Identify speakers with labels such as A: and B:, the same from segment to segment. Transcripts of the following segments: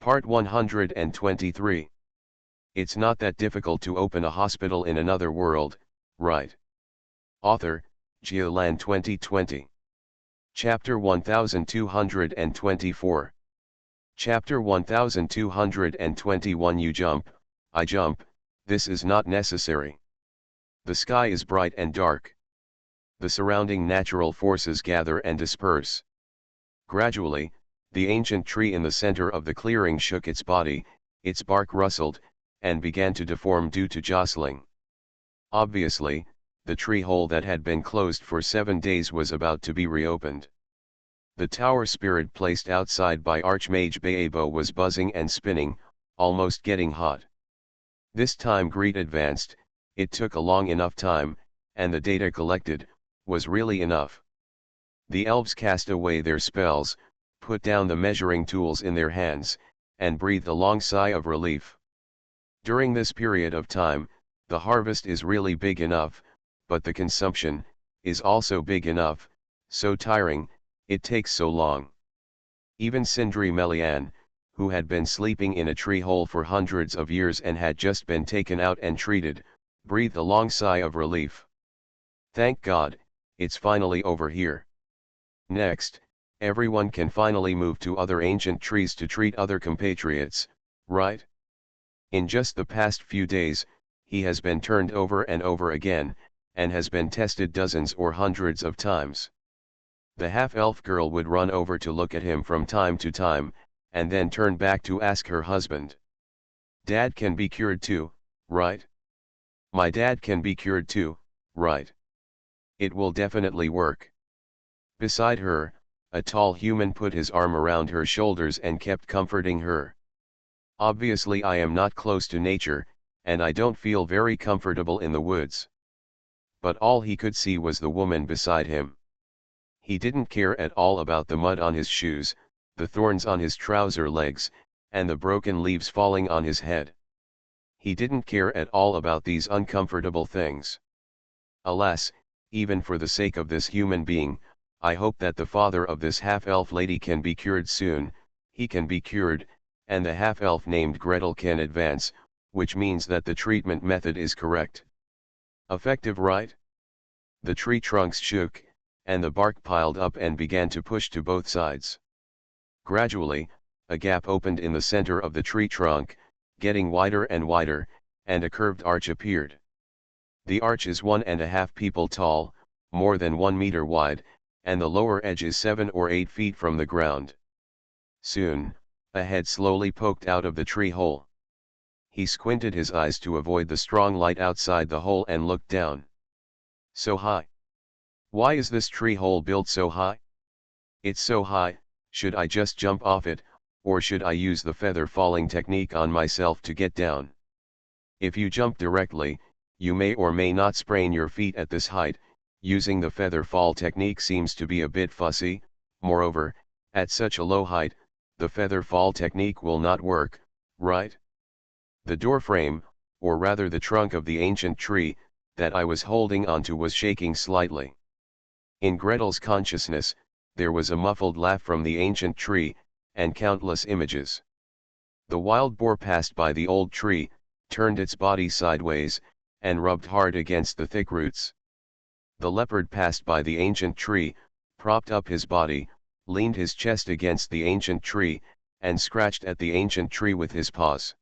A: Part 123. It's not that difficult to open a hospital in another world, right? Author, Geolan 2020. Chapter 1224. Chapter 1221. You jump, I jump, this is not necessary. The sky is bright and dark. The surrounding natural forces gather and disperse. Gradually, the ancient tree in the center of the clearing shook its body, its bark rustled, and began to deform due to jostling. Obviously, the tree hole that had been closed for 7 days was about to be reopened. The tower spirit placed outside by Archmage Baebo was buzzing and spinning, almost getting hot. This time Greet advanced, it took a long enough time, and the data collected, was really enough. The elves cast away their spells, put down the measuring tools in their hands, and breathed a long sigh of relief. During this period of time, the harvest is really big enough, but the consumption is also big enough, so tiring, it takes so long. Even Sindri Melian, who had been sleeping in a tree hole for hundreds of years and had just been taken out and treated, breathed a long sigh of relief. Thank God, it's finally over here. Next, everyone can finally move to other ancient trees to treat other compatriots, right? In just the past few days, he has been turned over and over again, and has been tested dozens or hundreds of times. The half-elf girl would run over to look at him from time to time, and then turn back to ask her husband. Dad can be cured too, right? My dad can be cured too, right? It will definitely work. Beside her, a tall human put his arm around her shoulders and kept comforting her. Obviously I am not close to nature, and I don't feel very comfortable in the woods. But all he could see was the woman beside him. He didn't care at all about the mud on his shoes, the thorns on his trouser legs, and the broken leaves falling on his head. He didn't care at all about these uncomfortable things. Alas, even for the sake of this human being, I hope that the father of this half-elf lady can be cured soon. He can be cured, and the half-elf named Gretel can advance, which means that the treatment method is correct. Effective, right? The tree trunks shook, and the bark piled up and began to push to both sides. Gradually, a gap opened in the center of the tree trunk, getting wider and wider, and a curved arch appeared. The arch is 1.5 people tall, more than 1 meter wide, and the lower edge is 7 or 8 feet from the ground. Soon, a head slowly poked out of the tree hole. He squinted his eyes to avoid the strong light outside the hole and looked down. So high. Why is this tree hole built so high? It's so high, should I just jump off it, or should I use the feather falling technique on myself to get down? If you jump directly, you may or may not sprain your feet at this height. Using the feather fall technique seems to be a bit fussy. Moreover, at such a low height, the feather fall technique will not work, right? The door frame, or rather the trunk of the ancient tree, that I was holding onto was shaking slightly. In Gretel's consciousness, there was a muffled laugh from the ancient tree, and countless images. The wild boar passed by the old tree, turned its body sideways, and rubbed hard against the thick roots. The leopard passed by the ancient tree, propped up his body, leaned his chest against the ancient tree, and scratched at the ancient tree with his paws.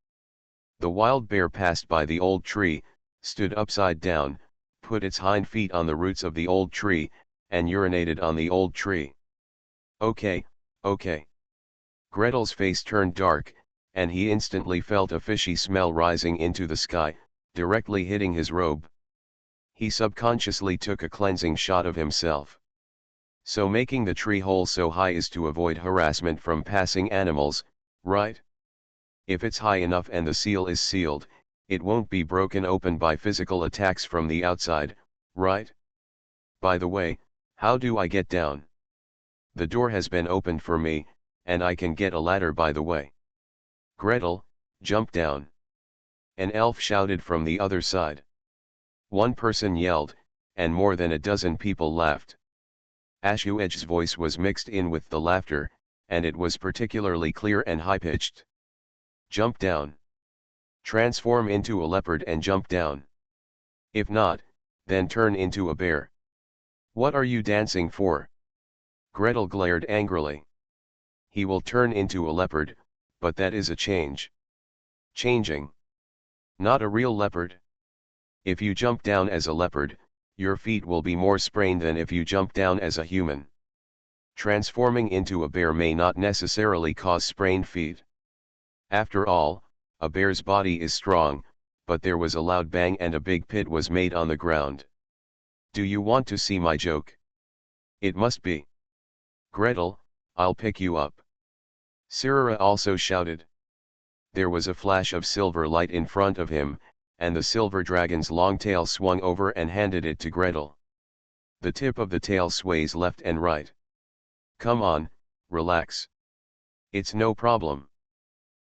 A: The wild bear passed by the old tree, stood upside down, put its hind feet on the roots of the old tree, and urinated on the old tree. Okay. Gretel's face turned dark, and he instantly felt a fishy smell rising into the sky, directly hitting his robe. He subconsciously took a cleansing shot of himself. So making the tree hole so high is to avoid harassment from passing animals, right? If it's high enough and the seal is sealed, it won't be broken open by physical attacks from the outside, right? By the way, how do I get down? The door has been opened for me, and I can get a ladder by the way. Gretel, jump down. An elf shouted from the other side. One person yelled, and more than a dozen people laughed. Ashuej's voice was mixed in with the laughter, and it was particularly clear and high-pitched. Jump down. Transform into a leopard and jump down. If not, then turn into a bear. What are you dancing for? Gretel glared angrily. He will turn into a leopard, but that is a change. Changing. Not a real leopard. If you jump down as a leopard, your feet will be more sprained than if you jump down as a human. Transforming into a bear may not necessarily cause sprained feet. After all, a bear's body is strong, but there was a loud bang and a big pit was made on the ground. Do you want to see my joke? It must be. Gretel, I'll pick you up. Sirrah also shouted. There was a flash of silver light in front of him, and the silver dragon's long tail swung over and handed it to Gretel. The tip of the tail sways left and right. Come on, relax. It's no problem.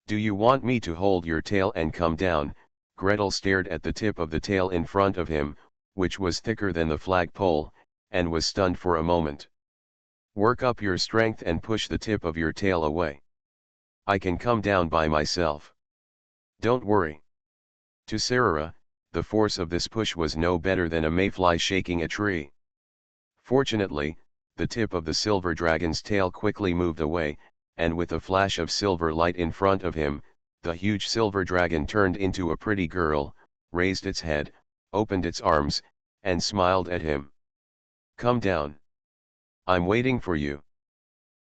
A: Do you want me to hold your tail and come down? Gretel stared at the tip of the tail in front of him, which was thicker than the flagpole, and was stunned for a moment. Work up your strength and push the tip of your tail away. I can come down by myself. Don't worry. To Sirrah, the force of this push was no better than a mayfly shaking a tree. Fortunately, the tip of the silver dragon's tail quickly moved away, and with a flash of silver light in front of him, the huge silver dragon turned into a pretty girl, raised its head, opened its arms, and smiled at him. Come down. I'm waiting for you.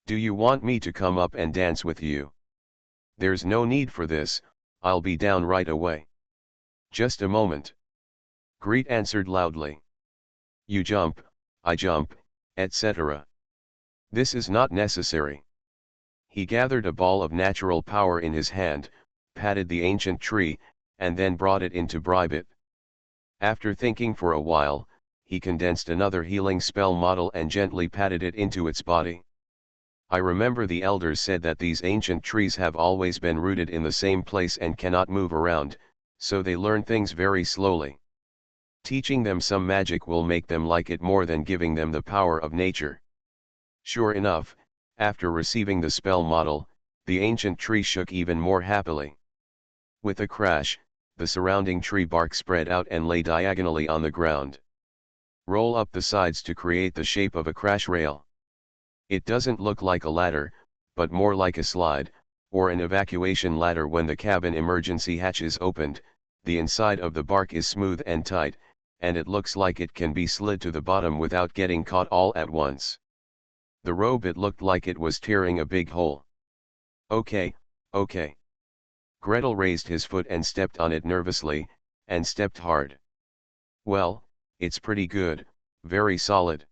A: Do you want me to come up and dance with you? There's no need for this, I'll be down right away. Just a moment. Greet answered loudly. You jump, I jump, etc. This is not necessary. He gathered a ball of natural power in his hand, patted the ancient tree, and then brought it in to bribe it. After thinking for a while, he condensed another healing spell model and gently patted it into its body. I remember the elders said that these ancient trees have always been rooted in the same place and cannot move around, so they learn things very slowly. Teaching them some magic will make them like it more than giving them the power of nature. Sure enough, after receiving the spell model, the ancient tree shook even more happily. With a crash, the surrounding tree bark spread out and lay diagonally on the ground. Roll up the sides to create the shape of a crash rail. It doesn't look like a ladder, but more like a slide, or an evacuation ladder. When the cabin emergency hatch is opened, the inside of the bark is smooth and tight, and it looks like it can be slid to the bottom without getting caught all at once. The robe, it looked like it was tearing a big hole. Okay. Gretel raised his foot and stepped on it nervously, and stepped hard. Well, it's pretty good, very solid.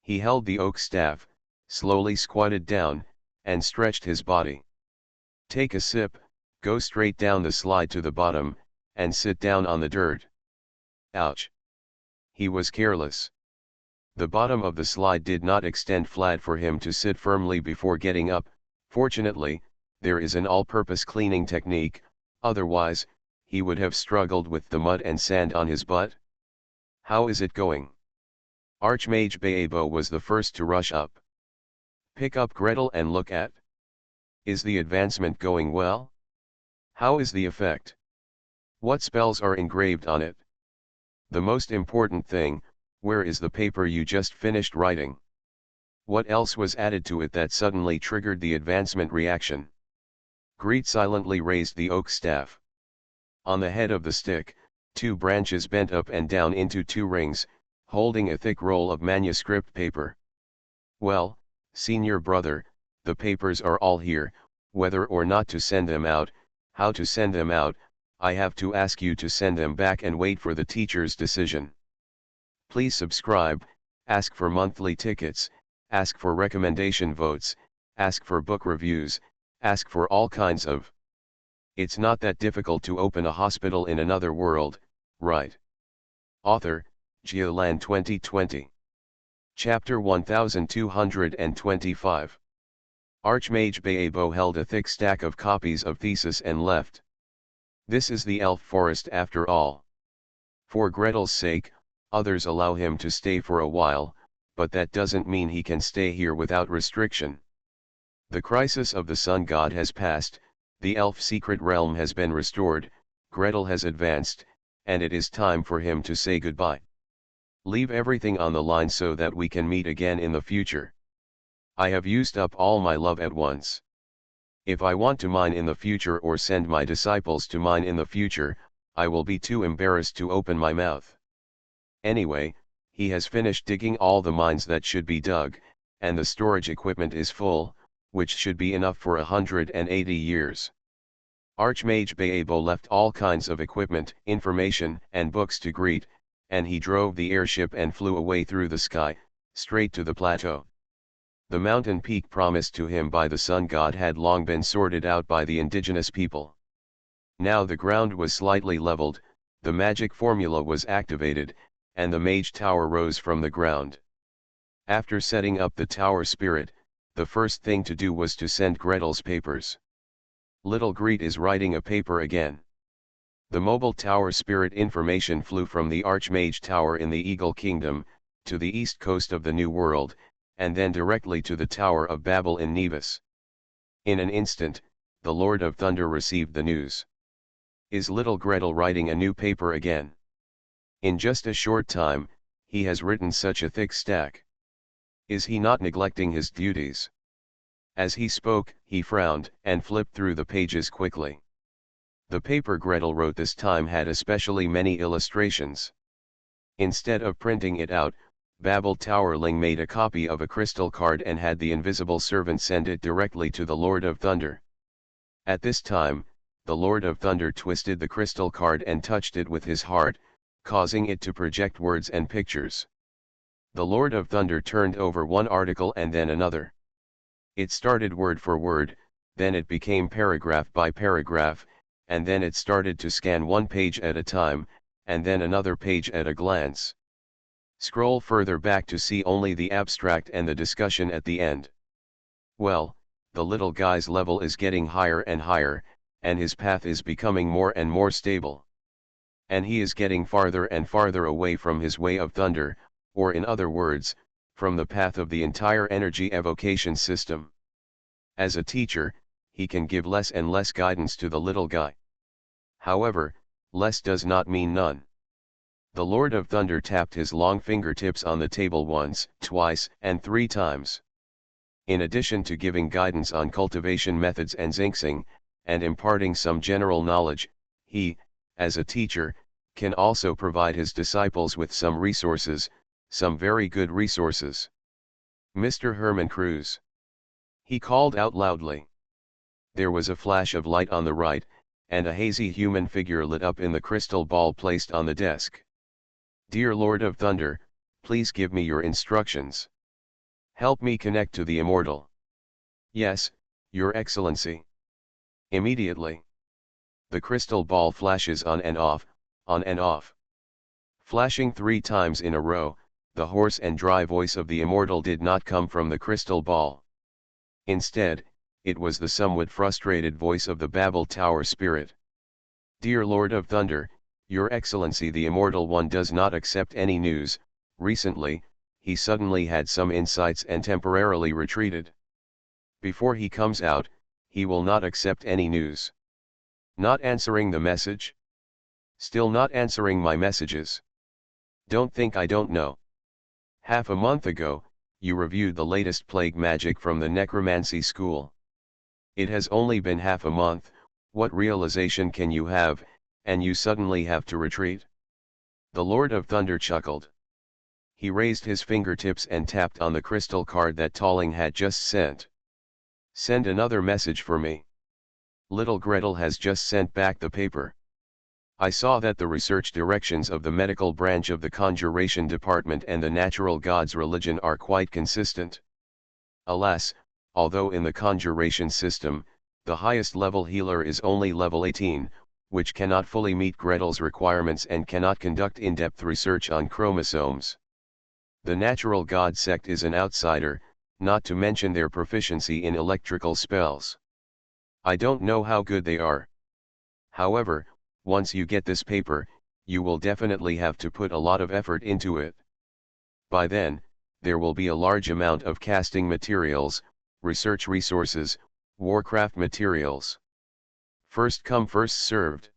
A: He held the oak staff, slowly squatted down, and stretched his body. Take a sip, go straight down the slide to the bottom, and sit down on the dirt. Ouch. He was careless. The bottom of the slide did not extend flat for him to sit firmly before getting up. Fortunately, there is an all-purpose cleaning technique, otherwise, he would have struggled with the mud and sand on his butt. How is it going? Archmage Baebo was the first to rush up. Pick up Gretel and look at. Is the advancement going well? How is the effect? What spells are engraved on it? The most important thing, where is the paper you just finished writing? What else was added to it that suddenly triggered the advancement reaction? Greet silently raised the oak staff. On the head of the stick, 2 branches bent up and down into 2 rings, holding a thick roll of manuscript paper. Well, senior brother, the papers are all here. Whether or not to send them out, how to send them out, I have to ask you to send them back and wait for the teacher's decision. Please subscribe, ask for monthly tickets, ask for recommendation votes, ask for book reviews, ask for all kinds of. It's not that difficult to open a hospital in another world, right? Author, Geoland 2020. Chapter 1225. Archmage Baebo held a thick stack of copies of Thesis and left. This is the elf forest after all. For Gretel's sake, others allow him to stay for a while, but that doesn't mean he can stay here without restriction. The crisis of the sun god has passed, The elf secret realm has been restored, Gretel has advanced, and it is time for him to say goodbye. Leave everything on the line so that we can meet again in the future. I have used up all my love at once. If I want to mine in the future or send my disciples to mine in the future, I will be too embarrassed to open my mouth. Anyway, he has finished digging all the mines that should be dug, and the storage equipment is full, which should be enough for 180 years. Archmage Baebo left all kinds of equipment, information, and books to greet, and he drove the airship and flew away through the sky, straight to the plateau. The mountain peak promised to him by the sun god had long been sorted out by the indigenous people. Now the ground was slightly leveled, the magic formula was activated, and the mage tower rose from the ground. After setting up the tower spirit, the first thing to do was to send Gretel's papers. Little Greet is writing a paper again. The mobile tower spirit information flew from the Archmage Tower in the Eagle Kingdom, to the east coast of the New World, and then directly to the Tower of Babel in Nevis. In an instant, the Lord of Thunder received the news. Is little Gretel writing a new paper again? In just a short time, he has written such a thick stack. Is he not neglecting his duties? As he spoke, he frowned, and flipped through the pages quickly. The paper Gretel wrote this time had especially many illustrations. Instead of printing it out, Babel Towerling made a copy of a crystal card and had the invisible servant send it directly to the Lord of Thunder. At this time, the Lord of Thunder twisted the crystal card and touched it with his heart, causing it to project words and pictures. The Lord of Thunder turned over one article and then another. It started word for word, then it became paragraph by paragraph, and then it started to scan one page at a time, and then another page at a glance. Scroll further back to see only the abstract and the discussion at the end. Well, the little guy's level is getting higher and higher, and his path is becoming more and more stable. And he is getting farther and farther away from his way of thunder, or in other words, from the path of the entire energy evocation system. As a teacher, he can give less and less guidance to the little guy. However, less does not mean none. The Lord of Thunder tapped his long fingertips on the table once, twice, and 3 times. In addition to giving guidance on cultivation methods and zinxing, and imparting some general knowledge, he, as a teacher, can also provide his disciples with some resources, some very good resources. Mr. Herman Cruz. He called out loudly. There was a flash of light on the right, and a hazy human figure lit up in the crystal ball placed on the desk. Dear Lord of Thunder, please give me your instructions. Help me connect to the immortal. Yes, Your Excellency. Immediately. The crystal ball flashes on and off, on and off. Flashing 3 times in a row, the hoarse and dry voice of the immortal did not come from the crystal ball. Instead, it was the somewhat frustrated voice of the Babel Tower spirit. Dear Lord of Thunder, Your Excellency, the Immortal One does not accept any news. Recently, he suddenly had some insights and temporarily retreated. Before he comes out, he will not accept any news. Not answering the message? Still not answering my messages. Don't think I don't know. Half a month ago, you reviewed the latest plague magic from the necromancy school. It has only been half a month. What realization can you have, and you suddenly have to retreat? The Lord of Thunder chuckled. He raised his fingertips and tapped on the crystal card that Tolling had just sent. Send another message for me. Little Gretel has just sent back the paper. I saw that the research directions of the medical branch of the conjuration department and the natural gods religion are quite consistent. Alas, although in the conjuration system, the highest level healer is only level 18, which cannot fully meet Gretel's requirements and cannot conduct in-depth research on chromosomes. The natural god sect is an outsider, not to mention their proficiency in electrical spells. I don't know how good they are. However, once you get this paper, you will definitely have to put a lot of effort into it. By then, there will be a large amount of casting materials, research resources, warcraft materials. First come first served.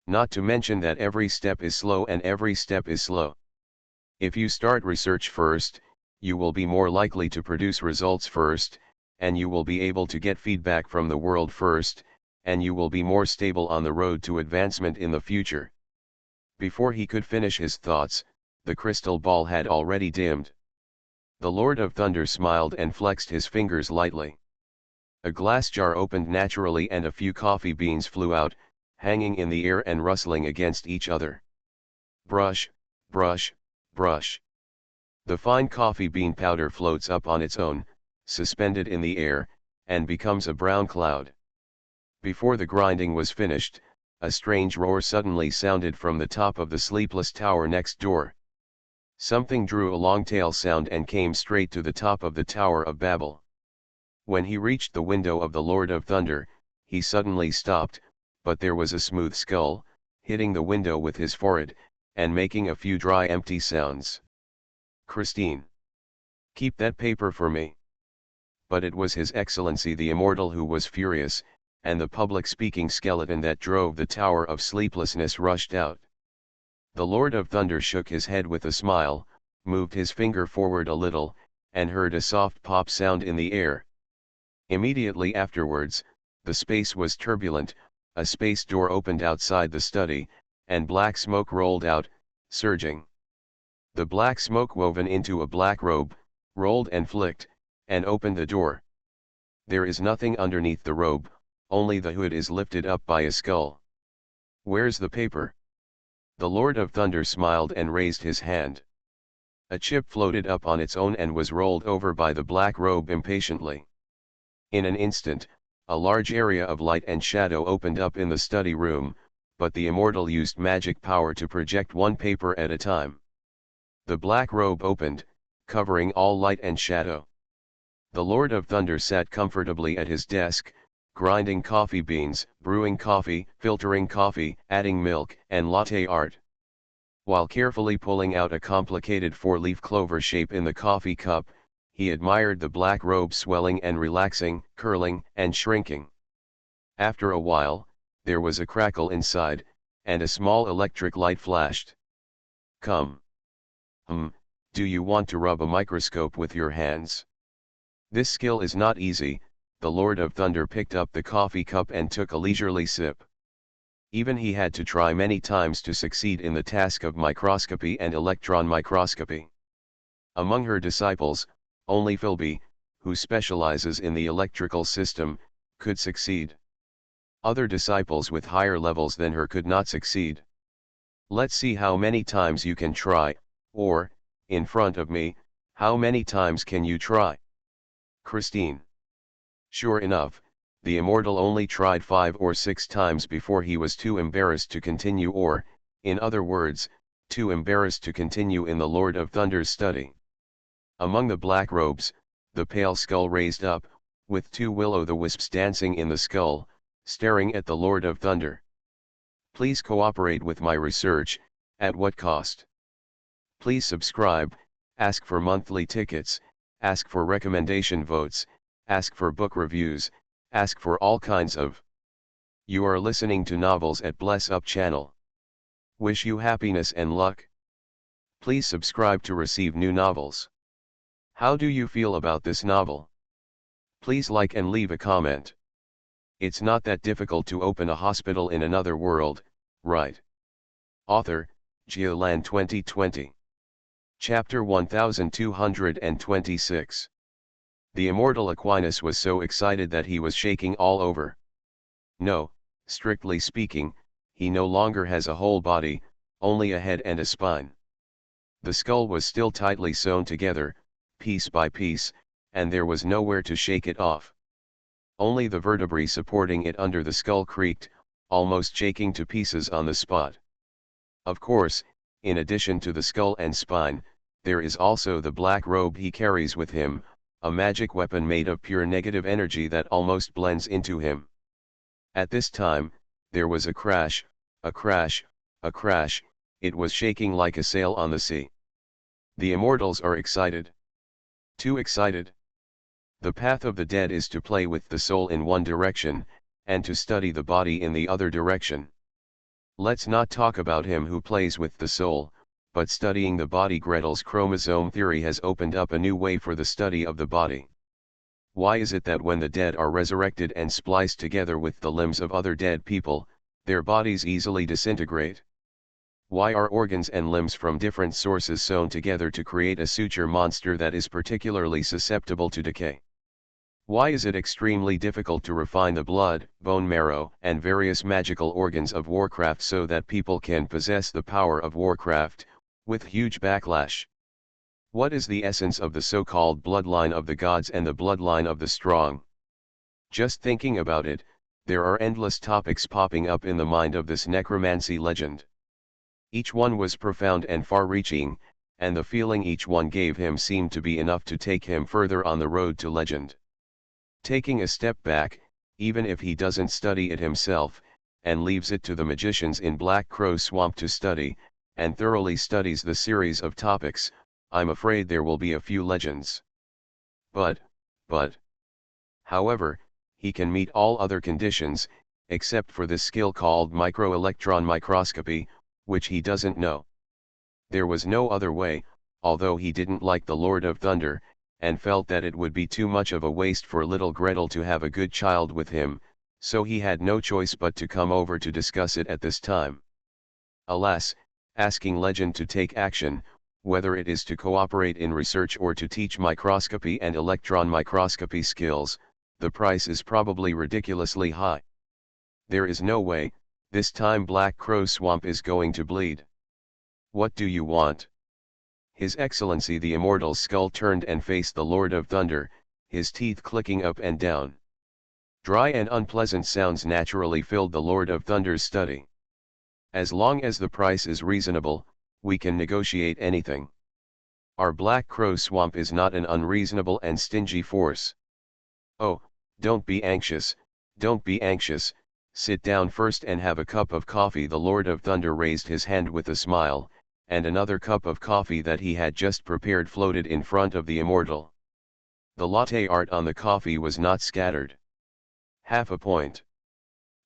A: Not to mention that every step is slow and every step is slow. If you start research first, you will be more likely to produce results first, and you will be able to get feedback from the world first, and you will be more stable on the road to advancement in the future. Before he could finish his thoughts, the crystal ball had already dimmed. The Lord of Thunder smiled and flexed his fingers lightly. A glass jar opened naturally and a few coffee beans flew out, hanging in the air and rustling against each other. Brush, brush, brush. The fine coffee bean powder floats up on its own, suspended in the air, and becomes a brown cloud. Before the grinding was finished, a strange roar suddenly sounded from the top of the sleepless tower next door. Something drew a long tail sound and came straight to the top of the Tower of Babel. When he reached the window of the Lord of Thunder, he suddenly stopped, but there was a smooth skull, hitting the window with his forehead, and making a few dry empty sounds. "Christine! Keep that paper for me." But it was His Excellency the Immortal who was furious, and the public-speaking skeleton that drove the Tower of Sleeplessness rushed out. The Lord of Thunder shook his head with a smile, moved his finger forward a little, and heard a soft pop sound in the air. Immediately afterwards, the space was turbulent, a space door opened outside the study, and black smoke rolled out, surging. The black smoke woven into a black robe, rolled and flicked, and opened the door. There is nothing underneath the robe, only the hood is lifted up by a skull. "Where's the paper?" The Lord of Thunder smiled and raised his hand. A chip floated up on its own and was rolled over by the black robe impatiently. In an instant, a large area of light and shadow opened up in the study room, but the Immortal used magic power to project one paper at a time. The black robe opened, covering all light and shadow. The Lord of Thunder sat comfortably at his desk, grinding coffee beans, brewing coffee, filtering coffee, adding milk and latte art. While carefully pulling out a complicated four-leaf clover shape in the coffee cup, he admired the black robe swelling and relaxing, curling and shrinking. After a while, there was a crackle inside, and a small electric light flashed. "Come. Do you want to rub a microscope with your hands?" This skill is not easy. The Lord of Thunder picked up the coffee cup and took a leisurely sip. Even he had to try many times to succeed in the task of microscopy and electron microscopy. Among her disciples, only Philby, who specializes in the electrical system, could succeed. Other disciples with higher levels than her could not succeed. "Let's see how many times you can try," or, "In front of me, how many times can you try?" Christine. Sure enough, the Immortal only tried 5 or 6 times before he was too embarrassed to continue, or, in other words, too embarrassed to continue in the Lord of Thunder's study. Among the black robes, the pale skull raised up, with 2 will-o'-the-wisps dancing in the skull, staring at the Lord of Thunder. "Please cooperate with my research, at what cost? Please subscribe, ask for monthly tickets, ask for recommendation votes, ask for book reviews, ask for all kinds of." You are listening to Novels at Bless Up channel. Wish you happiness and luck. Please subscribe to receive new novels. How do you feel about this novel? Please like and leave a comment. It's not that difficult to open a hospital in another world, right? Author, Geoland 2020. Chapter 1226. The immortal Aquinas was so excited that he was shaking all over. No, strictly speaking, he no longer has a whole body, only a head and a spine. The skull was still tightly sewn together, piece by piece, and there was nowhere to shake it off. Only the vertebrae supporting it under the skull creaked, almost shaking to pieces on the spot. Of course, in addition to the skull and spine, there is also the black robe he carries with him, a magic weapon made of pure negative energy that almost blends into him. At this time, there was a crash, a crash, a crash. It was shaking like a sail on the sea. The immortals are excited. Too excited. The path of the dead is to play with the soul in one direction, and to study the body in the other direction. Let's not talk about him who plays with the soul, but studying the body. Gretel's chromosome theory has opened up a new way for the study of the body. Why is it that when the dead are resurrected and spliced together with the limbs of other dead people, their bodies easily disintegrate? Why are organs and limbs from different sources sewn together to create a suture monster that is particularly susceptible to decay? Why is it extremely difficult to refine the blood, bone marrow, and various magical organs of Warcraft so that people can possess the power of Warcraft, with huge backlash? What is the essence of the so-called bloodline of the gods and the bloodline of the strong? Just thinking about it, there are endless topics popping up in the mind of this necromancy legend. Each one was profound and far-reaching, and the feeling each one gave him seemed to be enough to take him further on the road to legend. Taking a step back, even if he doesn't study it himself, and leaves it to the magicians in Black Crow Swamp to study, and thoroughly studies the series of topics, I'm afraid there will be a few legends. But, however, he can meet all other conditions, except for this skill called microelectron microscopy, which he doesn't know. There was no other way, although he didn't like the Lord of Thunder, and felt that it would be too much of a waste for little Gretel to have a good child with him, so he had no choice but to come over to discuss it at this time. Alas, asking legend to take action, whether it is to cooperate in research or to teach microscopy and electron microscopy skills, the price is probably ridiculously high. There is no way, this time Black Crow Swamp is going to bleed. What do you want? His Excellency the Immortal Skull turned and faced the Lord of Thunder, his teeth clicking up and down. Dry and unpleasant sounds naturally filled the Lord of Thunder's study. As long as the price is reasonable, we can negotiate anything. Our Black Crow Swamp is not an unreasonable and stingy force. Oh, don't be anxious, don't be anxious, sit down first and have a cup of coffee. The Lord of Thunder raised his hand with a smile, and another cup of coffee that he had just prepared floated in front of the immortal. The latte art on the coffee was not scattered. Half a point.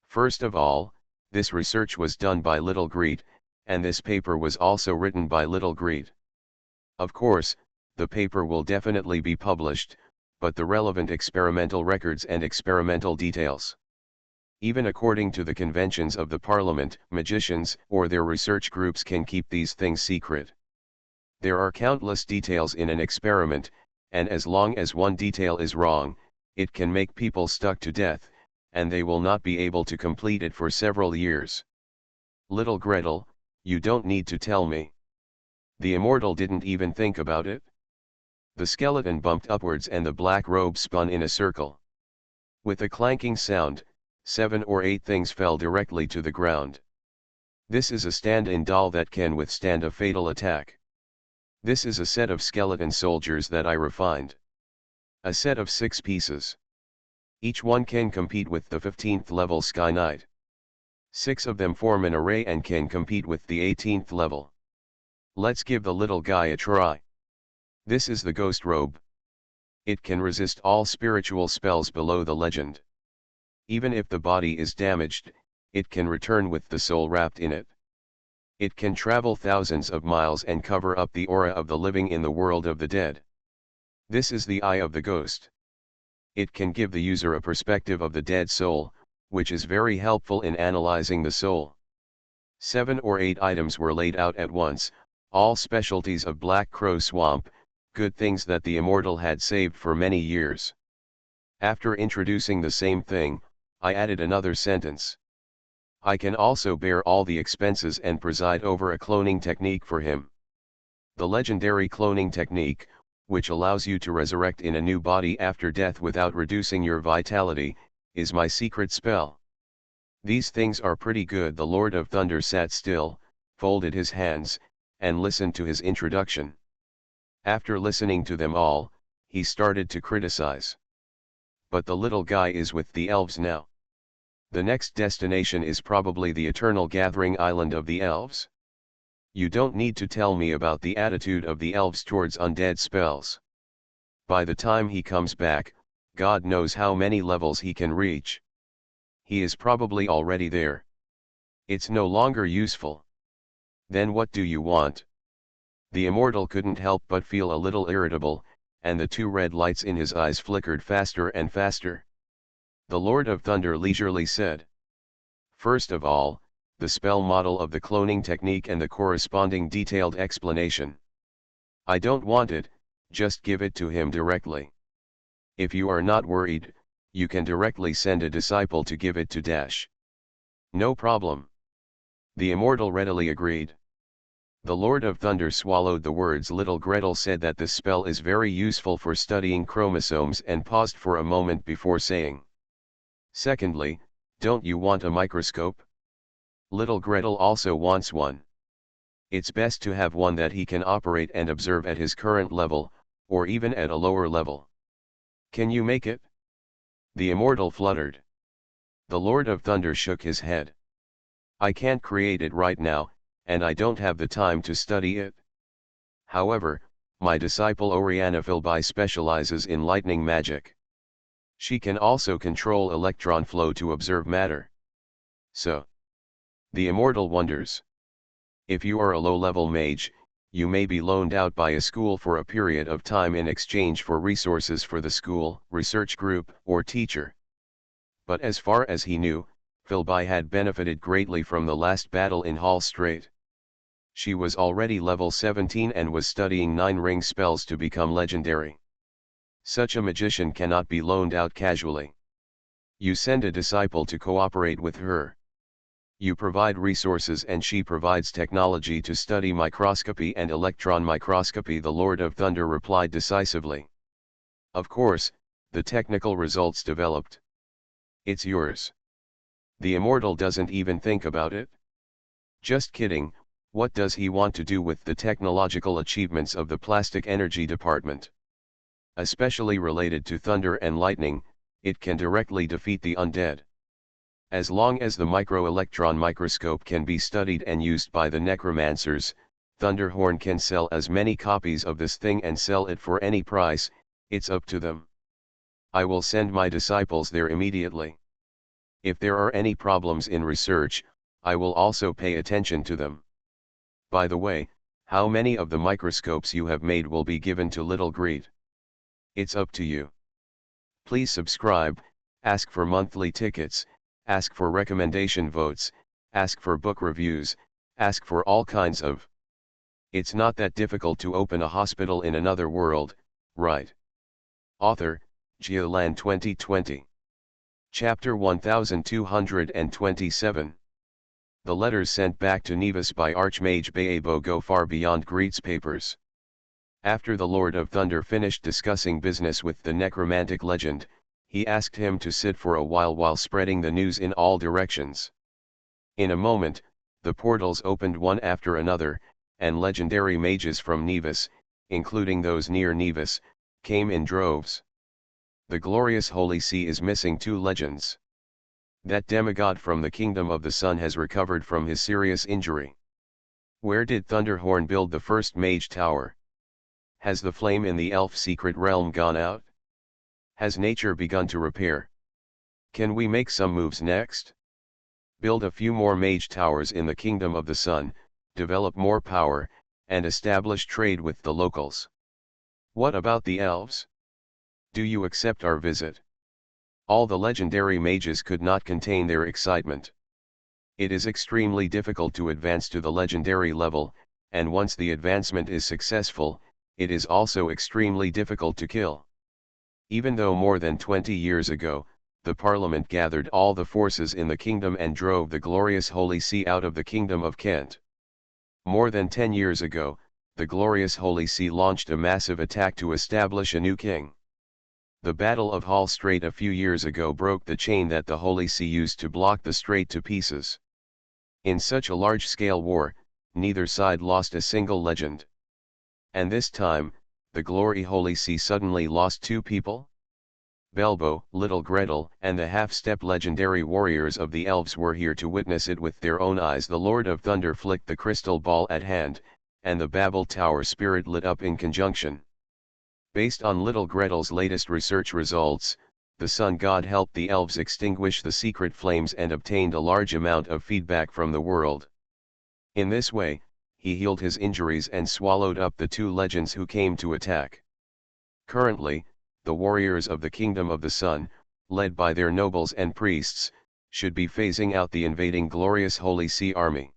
A: First of all, this research was done by Little Greet, and this paper was also written by Little Greet. Of course, the paper will definitely be published, but the relevant experimental records and experimental details, even according to the conventions of the Parliament, magicians or their research groups can keep these things secret. There are countless details in an experiment, and as long as one detail is wrong, it can make people stuck to death, and they will not be able to complete it for several years. Little Gretel, you don't need to tell me. The immortal didn't even think about it. The skeleton bumped upwards and the black robe spun in a circle. With a clanking sound, 7 or 8 things fell directly to the ground. This is a stand-in doll that can withstand a fatal attack. This is a set of skeleton soldiers that I refined. A set of 6 pieces. Each one can compete with the 15th level Sky Knight. 6 of them form an array and can compete with the 18th level. Let's give the little guy a try. This is the ghost robe. It can resist all spiritual spells below the legend. Even if the body is damaged, it can return with the soul wrapped in it. It can travel thousands of miles and cover up the aura of the living in the world of the dead. This is the eye of the ghost. It can give the user a perspective of the dead soul, which is very helpful in analyzing the soul. 7 or 8 items were laid out at once, all specialties of Black Crow Swamp, good things that the immortal had saved for many years. After introducing the same thing, I added another sentence. I can also bear all the expenses and preside over a cloning technique for him. The legendary cloning technique, which allows you to resurrect in a new body after death without reducing your vitality, is my secret spell. These things are pretty good. The Lord of Thunder sat still, folded his hands, and listened to his introduction. After listening to them all, he started to criticize. But the little guy is with the elves now. The next destination is probably the eternal gathering island of the elves. You don't need to tell me about the attitude of the elves towards undead spells. By the time he comes back, God knows how many levels he can reach. He is probably already there. It's no longer useful. Then what do you want? The immortal couldn't help but feel a little irritable, and the two red lights in his eyes flickered faster and faster. The Lord of Thunder leisurely said. First of all, the spell model of the cloning technique and the corresponding detailed explanation. I don't want it, just give it to him directly. If you are not worried, you can directly send a disciple to give it to Dash. No problem. The immortal readily agreed. The Lord of Thunder swallowed the words. Little Gretel said that this spell is very useful for studying chromosomes and paused for a moment before saying. Secondly, don't you want a microscope? Little Gretel also wants one. It's best to have one that he can operate and observe at his current level, or even at a lower level. Can you make it? The immortal fluttered. The Lord of Thunder shook his head. I can't create it right now, and I don't have the time to study it. However, my disciple Oriana Philby specializes in lightning magic. She can also control electron flow to observe matter. So, the immortal wonders. If you are a low-level mage, you may be loaned out by a school for a period of time in exchange for resources for the school, research group, or teacher. But as far as he knew, Philby had benefited greatly from the last battle in Hall Strait. She was already level 17 and was studying 9 ring spells to become legendary. Such a magician cannot be loaned out casually. You send a disciple to cooperate with her. You provide resources and she provides technology to study microscopy and electron microscopy. The Lord of Thunder replied decisively. Of course, the technical results developed. It's yours. The immortal doesn't even think about it. Just kidding. What does he want to do with the technological achievements of the plastic energy department? Especially related to thunder and lightning, it can directly defeat the undead. As long as the microelectron microscope can be studied and used by the necromancers, Thunderhorn can sell as many copies of this thing and sell it for any price. It's up to them. I will send my disciples there immediately. If there are any problems in research, I will also pay attention to them. By the way, how many of the microscopes you have made will be given to Little Greed? It's up to you. Please subscribe, ask for monthly tickets, ask for recommendation votes, ask for book reviews, ask for all kinds of. It's not that difficult to open a hospital in another world, right? Author, Geoland 2020. Chapter 1227. The letters sent back to Nevis by Archmage Baebo go far beyond Greed's papers. After the Lord of Thunder finished discussing business with the necromantic legend, he asked him to sit for a while spreading the news in all directions. In a moment, the portals opened one after another, and legendary mages from Nevis, including those near Nevis, came in droves. The glorious Holy See is missing 2 legends. That demigod from the Kingdom of the Sun has recovered from his serious injury. Where did Thunderhorn build the first mage tower? Has the flame in the elf secret realm gone out? Has nature begun to repair? Can we make some moves next? Build a few more mage towers in the Kingdom of the Sun, develop more power, and establish trade with the locals. What about the elves? Do you accept our visit? All the legendary mages could not contain their excitement. It is extremely difficult to advance to the legendary level, and once the advancement is successful, it is also extremely difficult to kill. Even though more than 20 years ago, the Parliament gathered all the forces in the kingdom and drove the glorious Holy See out of the Kingdom of Kent. More than 10 years ago, the glorious Holy See launched a massive attack to establish a new king. The Battle of Hall Strait a few years ago broke the chain that the Holy See used to block the strait to pieces. In such a large-scale war, neither side lost a single legend. And this time, the glory Holy See suddenly lost 2 people? Belbo, Little Gretel, and the half-step legendary warriors of the Elves were here to witness it with their own eyes. The Lord of Thunder flicked the crystal ball at hand, and the Babel Tower spirit lit up in conjunction. Based on Little Gretel's latest research results, the sun god helped the elves extinguish the secret flames and obtained a large amount of feedback from the world. In this way, he healed his injuries and swallowed up the two legends who came to attack. Currently, the warriors of the Kingdom of the Sun, led by their nobles and priests, should be phasing out the invading glorious Holy Sea army.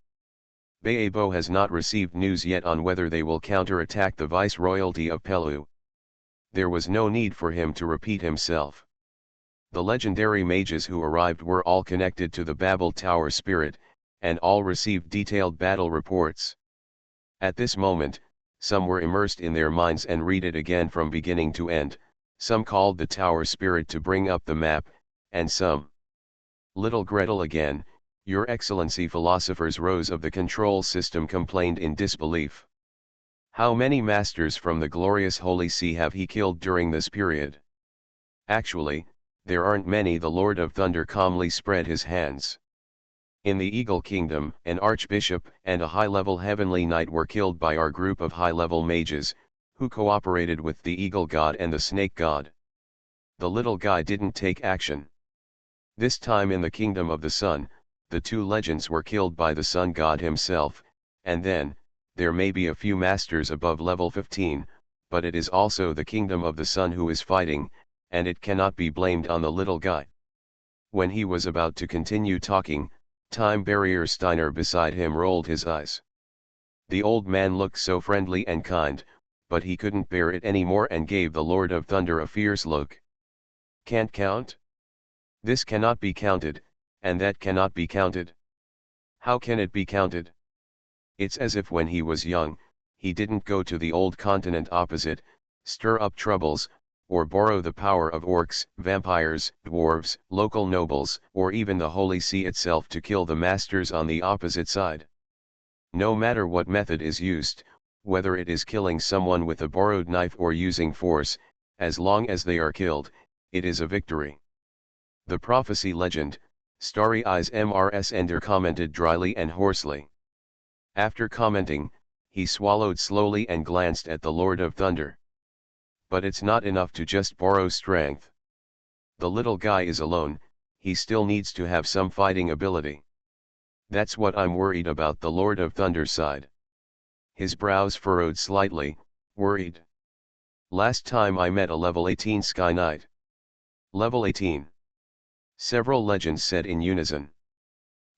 A: Baebo has not received news yet on whether they will counter-attack the viceroyalty of Pelu. There was no need for him to repeat himself. The legendary mages who arrived were all connected to the Babel Tower spirit, and all received detailed battle reports. At this moment, some were immersed in their minds and read it again from beginning to end, some called the tower spirit to bring up the map, and some. Little Gretel again, Your Excellency, philosophers rose of the control system complained in disbelief. How many masters from the glorious Holy See have he killed during this period? Actually, there aren't many. The Lord of Thunder calmly spread his hands. In the Eagle Kingdom, an archbishop and a high-level heavenly knight were killed by our group of high-level mages, who cooperated with the Eagle God and the Snake God. The little guy didn't take action. This time in the Kingdom of the Sun, the two legends were killed by the Sun God himself, and then, there may be a few masters above level 15, but it is also the Kingdom of the Sun who is fighting, and it cannot be blamed on the little guy. When he was about to continue talking, Time Barrier Steiner beside him rolled his eyes. The old man looked so friendly and kind, but he couldn't bear it anymore and gave the Lord of Thunder a fierce look. Can't count? This cannot be counted, and that cannot be counted. How can it be counted? It's as if when he was young, he didn't go to the old continent opposite, stir up troubles, or borrow the power of orcs, vampires, dwarves, local nobles, or even the Holy See itself to kill the masters on the opposite side. No matter what method is used, whether it is killing someone with a borrowed knife or using force, as long as they are killed, it is a victory. The prophecy legend, Starry Eyes Mrs. Ender commented dryly and hoarsely. After commenting, he swallowed slowly and glanced at the Lord of Thunder. But it's not enough to just borrow strength. The little guy is alone, he still needs to have some fighting ability. That's what I'm worried about. The Lord of Thunder sighed. His brows furrowed slightly, worried. Last time I met a level 18 Sky Knight. Level 18. Several legends said in unison.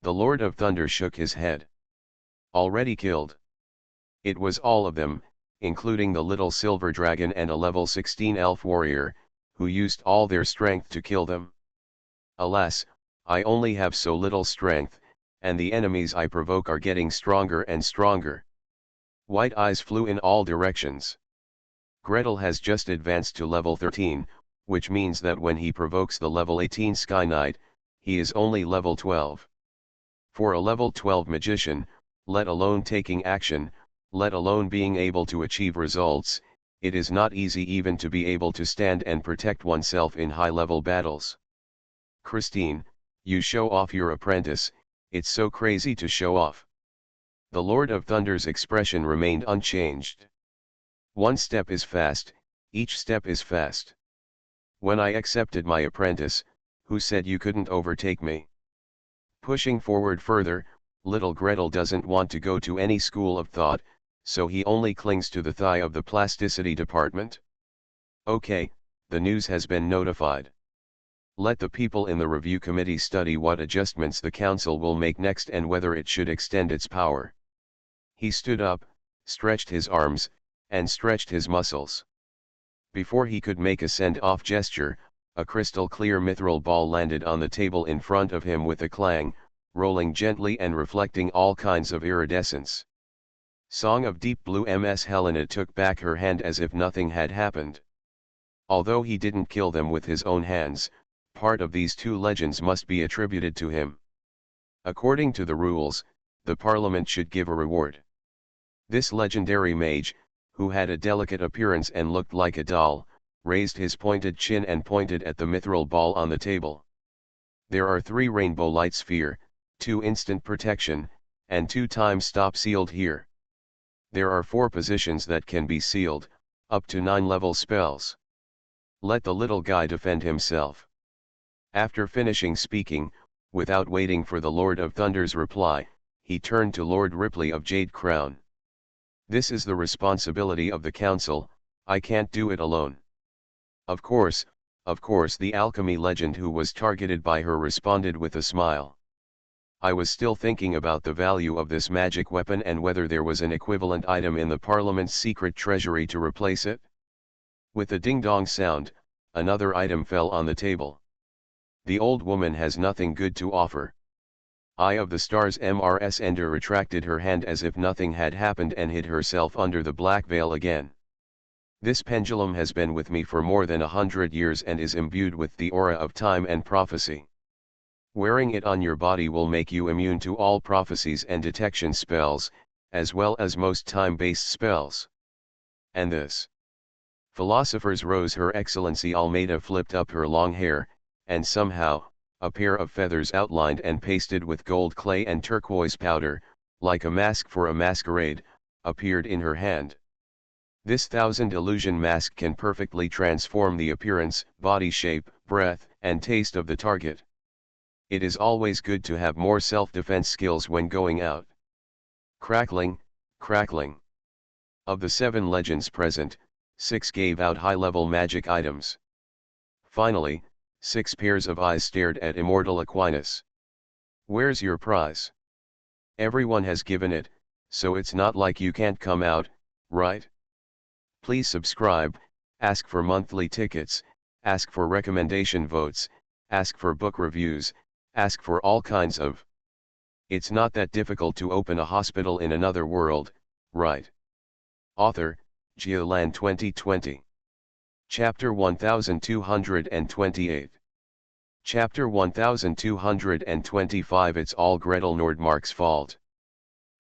A: The Lord of Thunder shook his head. Already killed. It was all of them, including the little silver dragon and a level 16 elf warrior, who used all their strength to kill them. Alas, I only have so little strength, and the enemies I provoke are getting stronger and stronger. White eyes flew in all directions. Gretel has just advanced to level 13, which means that when he provokes the level 18 Sky Knight, he is only level 12. For a level 12 magician, let alone taking action, let alone being able to achieve results, it is not easy even to be able to stand and protect oneself in high-level battles. Christine, you show off your apprentice, it's so crazy to show off. The Lord of Thunder's expression remained unchanged. One step is fast, each step is fast. When I accepted my apprentice, who said you couldn't overtake me? Pushing forward further, little Gretel doesn't want to go to any school of thought, so he only clings to the thigh of the plasticity department. Okay, the news has been notified. Let the people in the review committee study what adjustments the council will make next and whether it should extend its power. He stood up, stretched his arms, and stretched his muscles. Before he could make a send-off gesture, a crystal-clear mithril ball landed on the table in front of him with a clang, rolling gently and reflecting all kinds of iridescence. Song of Deep Blue. Ms. Helena took back her hand as if nothing had happened. Although he didn't kill them with his own hands, part of these two legends must be attributed to him. According to the rules, the Parliament should give a reward. This legendary mage, who had a delicate appearance and looked like a doll, raised his pointed chin and pointed at the mithril ball on the table. There are 3 rainbow light sphere, 2 instant protection, and 2 time stop sealed here. There are 4 positions that can be sealed, up to 9 level spells. Let the little guy defend himself. After finishing speaking, without waiting for the Lord of Thunder's reply, he turned to Lord Ripley of Jade Crown. "This is the responsibility of the council, I can't do it alone." Of course, the alchemy legend who was targeted by her responded with a smile. "I was still thinking about the value of this magic weapon and whether there was an equivalent item in the Parliament's secret treasury to replace it." With a ding-dong sound, another item fell on the table. "The old woman has nothing good to offer." Eye of the Stars Mrs. Ender retracted her hand as if nothing had happened and hid herself under the black veil again. "This pendulum has been with me for more than 100 years and is imbued with the aura of time and prophecy. Wearing it on your body will make you immune to all prophecies and detection spells, as well as most time-based spells." "And this?" Philosophers Rose Her Excellency Almeida flipped up her long hair, and somehow, a pair of feathers outlined and pasted with gold clay and turquoise powder, like a mask for a masquerade, appeared in her hand. "This 1,000 illusion mask can perfectly transform the appearance, body shape, breath, and taste of the target. It is always good to have more self-defense skills when going out." Crackling, crackling. Of the 7 legends present, 6 gave out high-level magic items. Finally, 6 pairs of eyes stared at Immortal Aquinas. "Where's your prize? Everyone has given it, so it's not like you can't come out, right? Please subscribe, ask for monthly tickets, ask for recommendation votes, ask for book reviews, ask for all kinds of. It's not that difficult to open a hospital in another world, right?" Author, Geoland 2020. Chapter 1228. Chapter 1225. It's all Gretel Nordmark's fault.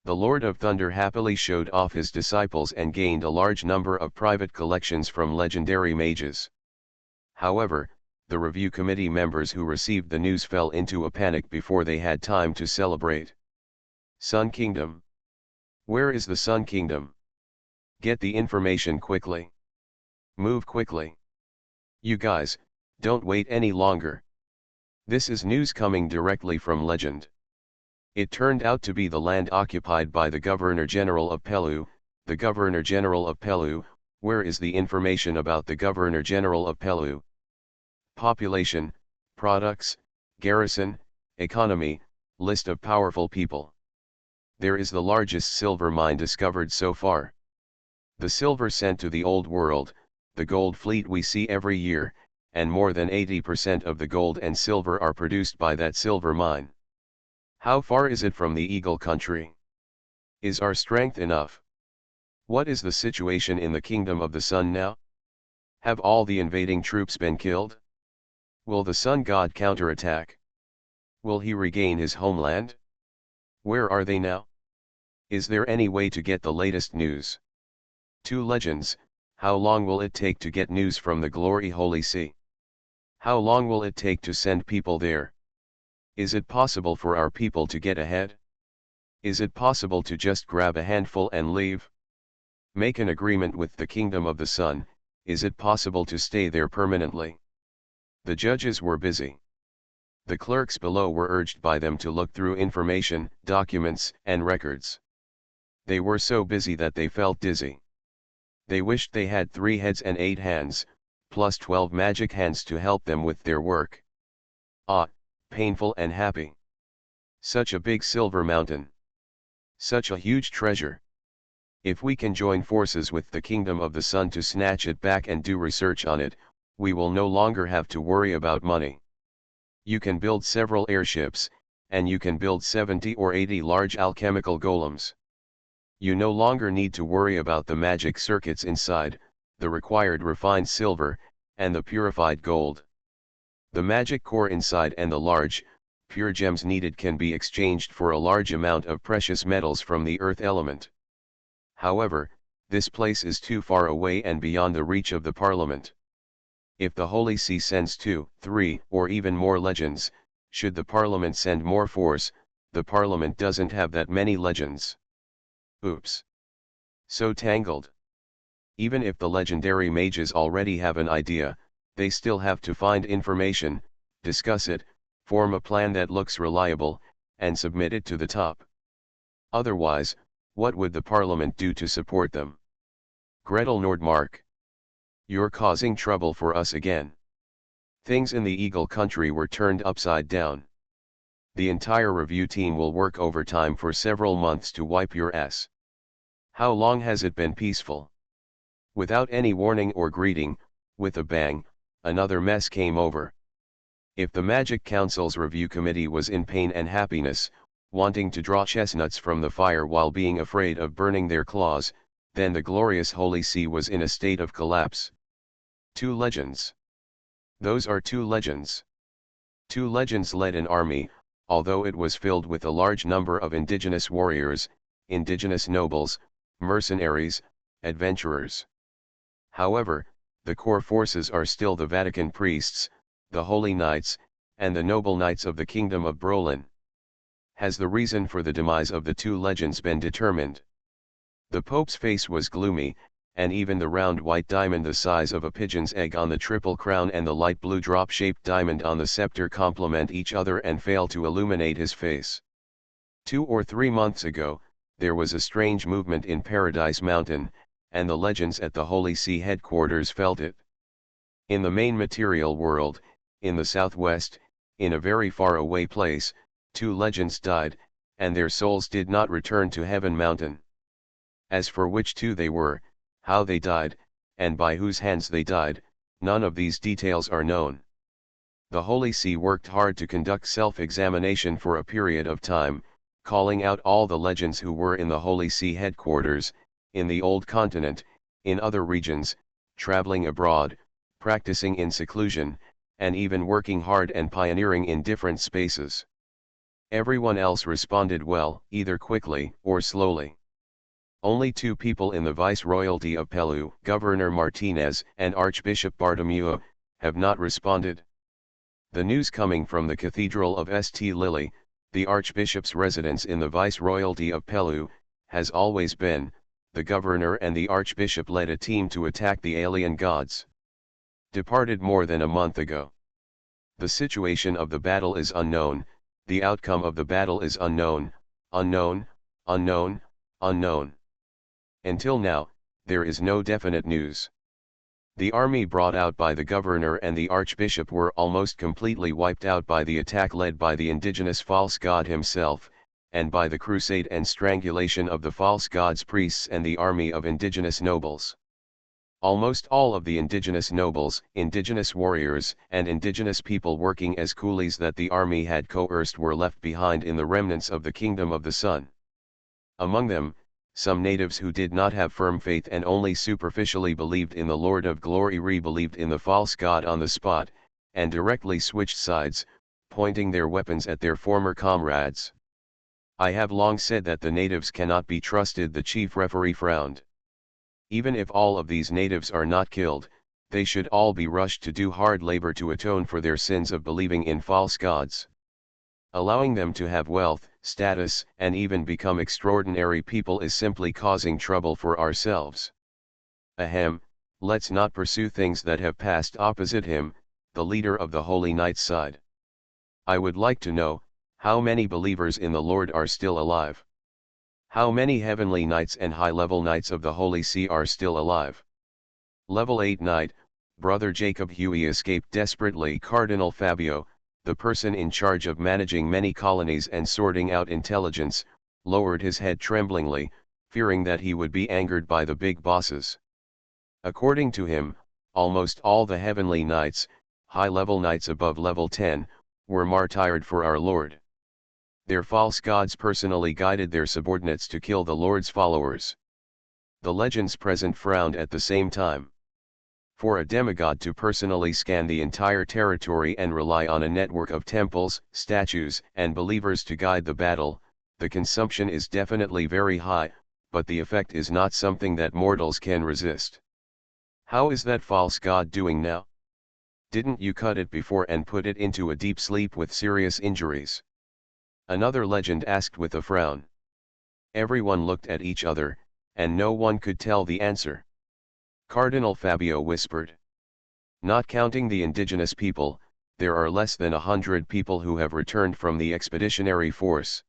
A: The Lord of Thunder happily showed off his disciples and gained a large number of private collections from legendary mages. However, the review committee members who received the news fell into a panic before they had time to celebrate. Sun Kingdom. Where is the Sun Kingdom? Get the information quickly. Move quickly. You guys, don't wait any longer. This is news coming directly from legend. It turned out to be the land occupied by the Governor-General of Pelu. The Governor-General of Pelu, where is the information about the Governor-General of Pelu? Population, products, garrison, economy, list of powerful people. There is the largest silver mine discovered so far. The silver sent to the Old World, the gold fleet we see every year, and more than 80% of the gold and silver are produced by that silver mine. How far is it from the Eagle Country? Is our strength enough? What is the situation in the Kingdom of the Sun now? Have all the invading troops been killed? Will the Sun God counterattack? Will he regain his homeland? Where are they now? Is there any way to get the latest news? 2 legends. How long will it take to get news from the Glory Holy See? How long will it take to send people there? Is it possible for our people to get ahead? Is it possible to just grab a handful and leave? Make an agreement with the Kingdom of the Sun. Is it possible to stay there permanently? The judges were busy. The clerks below were urged by them to look through information, documents, and records. They were so busy that they felt dizzy. They wished they had 3 heads and 8 hands, plus 12 magic hands to help them with their work. Ah, painful and happy. Such a big silver mountain. Such a huge treasure. If we can join forces with the Kingdom of the Sun to snatch it back and do research on it, we will no longer have to worry about money. You can build several airships, and you can build 70 or 80 large alchemical golems. You no longer need to worry about the magic circuits inside, the required refined silver, and the purified gold. The magic core inside and the large, pure gems needed can be exchanged for a large amount of precious metals from the earth element. However, this place is too far away and beyond the reach of the Parliament. If the Holy See sends 2, 3, or even more legends, should the Parliament send more force, the Parliament doesn't have that many legends. Oops. So tangled. Even if the legendary mages already have an idea, they still have to find information, discuss it, form a plan that looks reliable, and submit it to the top. Otherwise, what would the parliament do to support them? Gretel Nordmark. You're causing trouble for us again. Things in the Eagle country were turned upside down. The entire review team will work overtime for several months to wipe your ass. How long has it been peaceful? Without any warning or greeting, with a bang, another mess came over. If the Magic Council's review committee was in pain and happiness, wanting to draw chestnuts from the fire while being afraid of burning their claws, then the glorious Holy See was in a state of collapse. Two legends. Those are two legends. Two legends led an army, although it was filled with a large number of indigenous warriors, indigenous nobles, mercenaries, adventurers. However, the core forces are still the Vatican priests, the Holy Knights, and the noble knights of the Kingdom of Brolin. Has the reason for the demise of the two legends been determined? The Pope's face was gloomy, and even the round white diamond the size of a pigeon's egg on the triple crown and the light blue drop-shaped diamond on the scepter complement each other and fail to illuminate his face. 2 or 3 months ago, there was a strange movement in Paradise Mountain, and the legends at the Holy See headquarters felt it. In the main material world, in the southwest, in a very far away place, 2 legends died, and their souls did not return to Heaven Mountain. As for which 2 they were, how they died, and by whose hands they died, none of these details are known. The Holy See worked hard to conduct self-examination for a period of time, calling out all the legends who were in the Holy See headquarters, in the Old Continent, in other regions, traveling abroad, practicing in seclusion, and even working hard and pioneering in different spaces. Everyone else responded well, either quickly or slowly. Only 2 people in the Viceroyalty of Pelu, Governor Martinez and Archbishop Bartomeu, have not responded. The news coming from the Cathedral of St. Lily, the Archbishop's residence in the Viceroyalty of Pelu, has always been, the Governor and the Archbishop led a team to attack the alien gods. Departed more than a month ago. The situation of the battle is unknown, the outcome of the battle is unknown, unknown, unknown, unknown. Until now, there is no definite news. The army brought out by the governor and the archbishop were almost completely wiped out by the attack led by the indigenous false god himself, and by the crusade and strangulation of the false god's priests and the army of indigenous nobles. Almost all of the indigenous nobles, indigenous warriors, and indigenous people working as coolies that the army had coerced were left behind in the remnants of the Kingdom of the Sun. Among them, some natives who did not have firm faith and only superficially believed in the Lord of Glory re-believed in the false god on the spot, and directly switched sides, pointing their weapons at their former comrades. I have long said that the natives cannot be trusted. The chief referee frowned. Even if all of these natives are not killed, they should all be rushed to do hard labor to atone for their sins of believing in false gods. Allowing them to have wealth, status, and even become extraordinary people is simply causing trouble for ourselves. Ahem, let's not pursue things that have passed. Opposite him, the leader of the Holy Knights side. I would like to know, how many believers in the Lord are still alive? How many heavenly knights and high-level knights of the Holy See are still alive? Level 8 Knight, Brother Jacob Huey escaped desperately. Cardinal Fabio, the person in charge of managing many colonies and sorting out intelligence, lowered his head tremblingly, fearing that he would be angered by the big bosses. According to him, almost all the heavenly knights, high-level knights above level 10, were martyred for our Lord. Their false gods personally guided their subordinates to kill the Lord's followers. The legends present frowned at the same time. For a demigod to personally scan the entire territory and rely on a network of temples, statues, and believers to guide the battle, the consumption is definitely very high, but the effect is not something that mortals can resist. How is that false god doing now? Didn't you cut it before and put it into a deep sleep with serious injuries? Another legend asked with a frown. Everyone looked at each other, and no one could tell the answer. Cardinal Fabio whispered. Not counting the indigenous people, there are less than 100 people who have returned from the expeditionary force.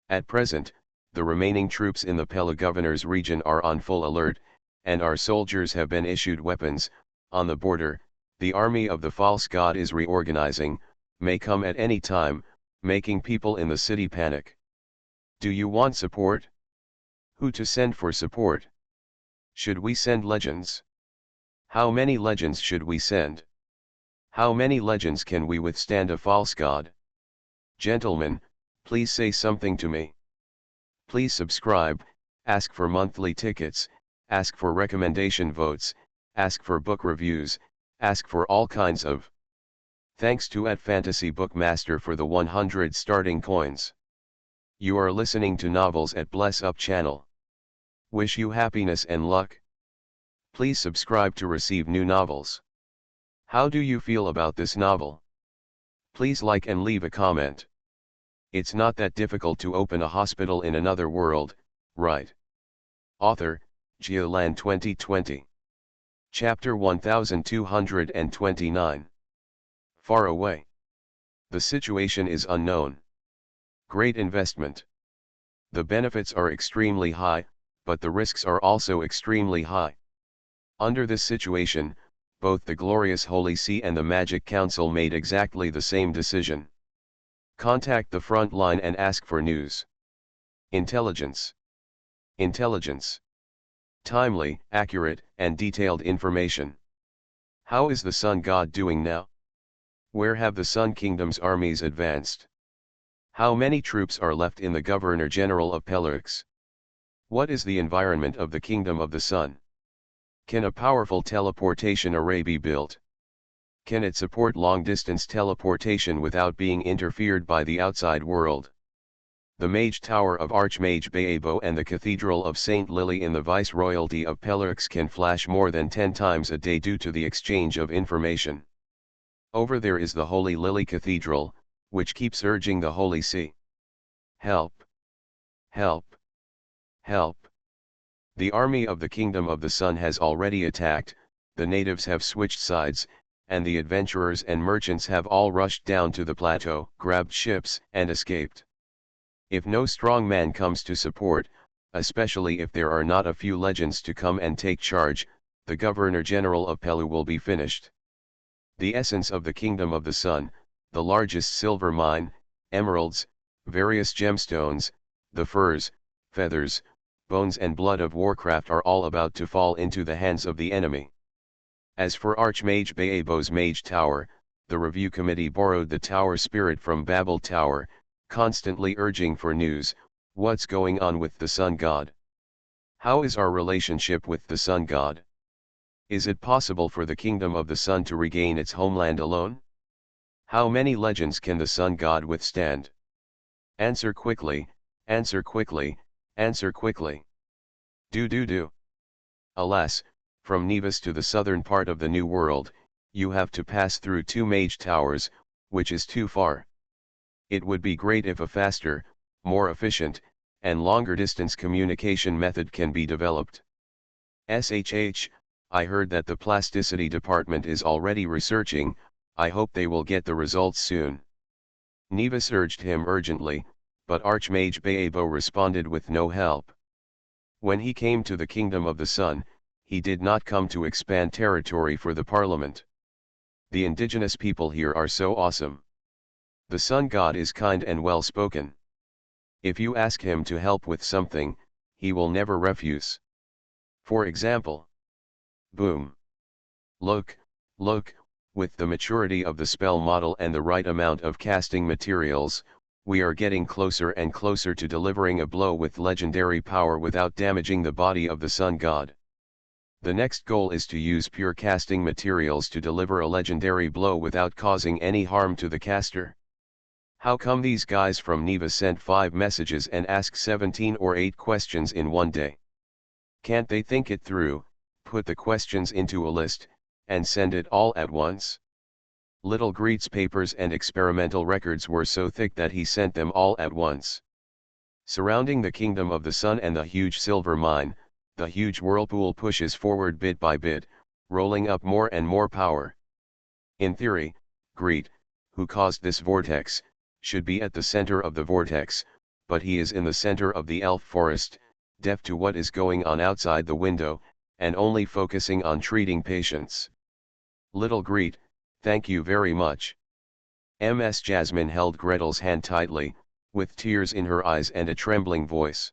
A: At present, the remaining troops in the Pella governor's region are on full alert, and our soldiers have been issued weapons. On the border, the army of the false god is reorganizing, may come at any time, making people in the city panic. Do you want support? Who to send for support? Should we send legends? How many legends should we send? How many legends can we withstand a false god? Gentlemen, please say something to me. Please subscribe, ask for monthly tickets, ask for recommendation votes, ask for book reviews, ask for all kinds of. Thanks to @Fantasy Bookmaster for the 100 starting coins. You are listening to Novels at Bless Up channel. Wish you happiness and luck. Please subscribe to receive new novels. How do you feel about this novel? Please like and leave a comment. It's not that difficult to open a hospital in another world, right? Author, Geoland 2020. Chapter 1229. Far away. The situation is unknown. Great investment. The benefits are extremely high, but the risks are also extremely high. Under this situation, both the glorious Holy See and the Magic Council made exactly the same decision. Contact the front line and ask for news. Intelligence. Intelligence. Timely, accurate, and detailed information. How is the Sun God doing now? Where have the Sun Kingdom's armies advanced? How many troops are left in the Governor General of Pelarx? What is the environment of the Kingdom of the Sun? Can a powerful teleportation array be built? Can it support long-distance teleportation without being interfered by the outside world? The Mage Tower of Archmage Baebo and the Cathedral of St. Lily in the Viceroyalty of Pelarx can flash more than 10 times a day due to the exchange of information. Over there is the Holy Lily Cathedral, which keeps urging the Holy See. Help! Help! Help! The army of the Kingdom of the Sun has already attacked, the natives have switched sides, and the adventurers and merchants have all rushed down to the plateau, grabbed ships, and escaped. If no strong man comes to support, especially if there are not a few legends to come and take charge, the Governor General of Pelu will be finished. The essence of the Kingdom of the Sun, the largest silver mine, emeralds, various gemstones, the furs, feathers, bones and blood of Warcraft are all about to fall into the hands of the enemy. As for Archmage Baebo's Mage Tower, the review committee borrowed the tower spirit from Babel Tower, constantly urging for news. What's going on with the Sun God? How is our relationship with the Sun God? Is it possible for the Kingdom of the Sun to regain its homeland alone? How many legends can the Sun God withstand? Answer quickly, answer quickly, answer quickly. Do. Alas, from Nevis to the southern part of the New World, you have to pass through 2 mage towers, which is too far. It would be great if a faster, more efficient, and longer distance communication method can be developed. SHH, I heard that the plasticity department is already researching, I hope they will get the results soon. Nevis urged him urgently, but Archmage Baebo responded with no help. When he came to the Kingdom of the Sun, he did not come to expand territory for the Parliament. The indigenous people here are so awesome. The Sun God is kind and well-spoken. If you ask him to help with something, he will never refuse. For example, boom. Look, with the maturity of the spell model and the right amount of casting materials, we are getting closer and closer to delivering a blow with legendary power without damaging the body of the Sun God. The next goal is to use pure casting materials to deliver a legendary blow without causing any harm to the caster. How come these guys from Nevis sent 5 messages and asked 17 or 8 questions in one day? Can't they think it through, put the questions into a list, and send it all at once? Little Greet's papers and experimental records were so thick that he sent them all at once. Surrounding the Kingdom of the Sun and the huge silver mine, the huge whirlpool pushes forward bit by bit, rolling up more and more power. In theory, Greet, who caused this vortex, should be at the center of the vortex, but he is in the center of the elf forest, deaf to what is going on outside the window, and only focusing on treating patients. Little Greet, thank you very much. Ms. Jasmine held Gretel's hand tightly, with tears in her eyes and a trembling voice.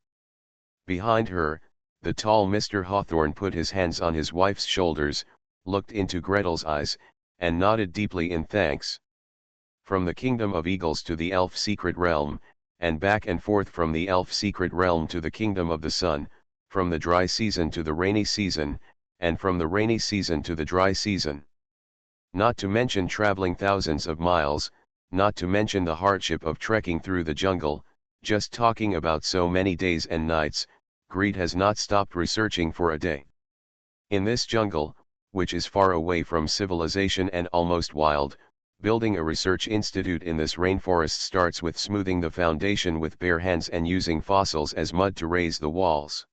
A: Behind her, the tall Mr. Hawthorne put his hands on his wife's shoulders, looked into Gretel's eyes, and nodded deeply in thanks. From the kingdom of eagles to the elf secret realm, and back and forth from the elf secret realm to the kingdom of the sun, from the dry season to the rainy season, and from the rainy season to the dry season. Not to mention traveling thousands of miles, not to mention the hardship of trekking through the jungle, just talking about so many days and nights, Greet has not stopped researching for a day. In this jungle, which is far away from civilization and almost wild, building a research institute in this rainforest starts with smoothing the foundation with bare hands and using fossils as mud to raise the walls.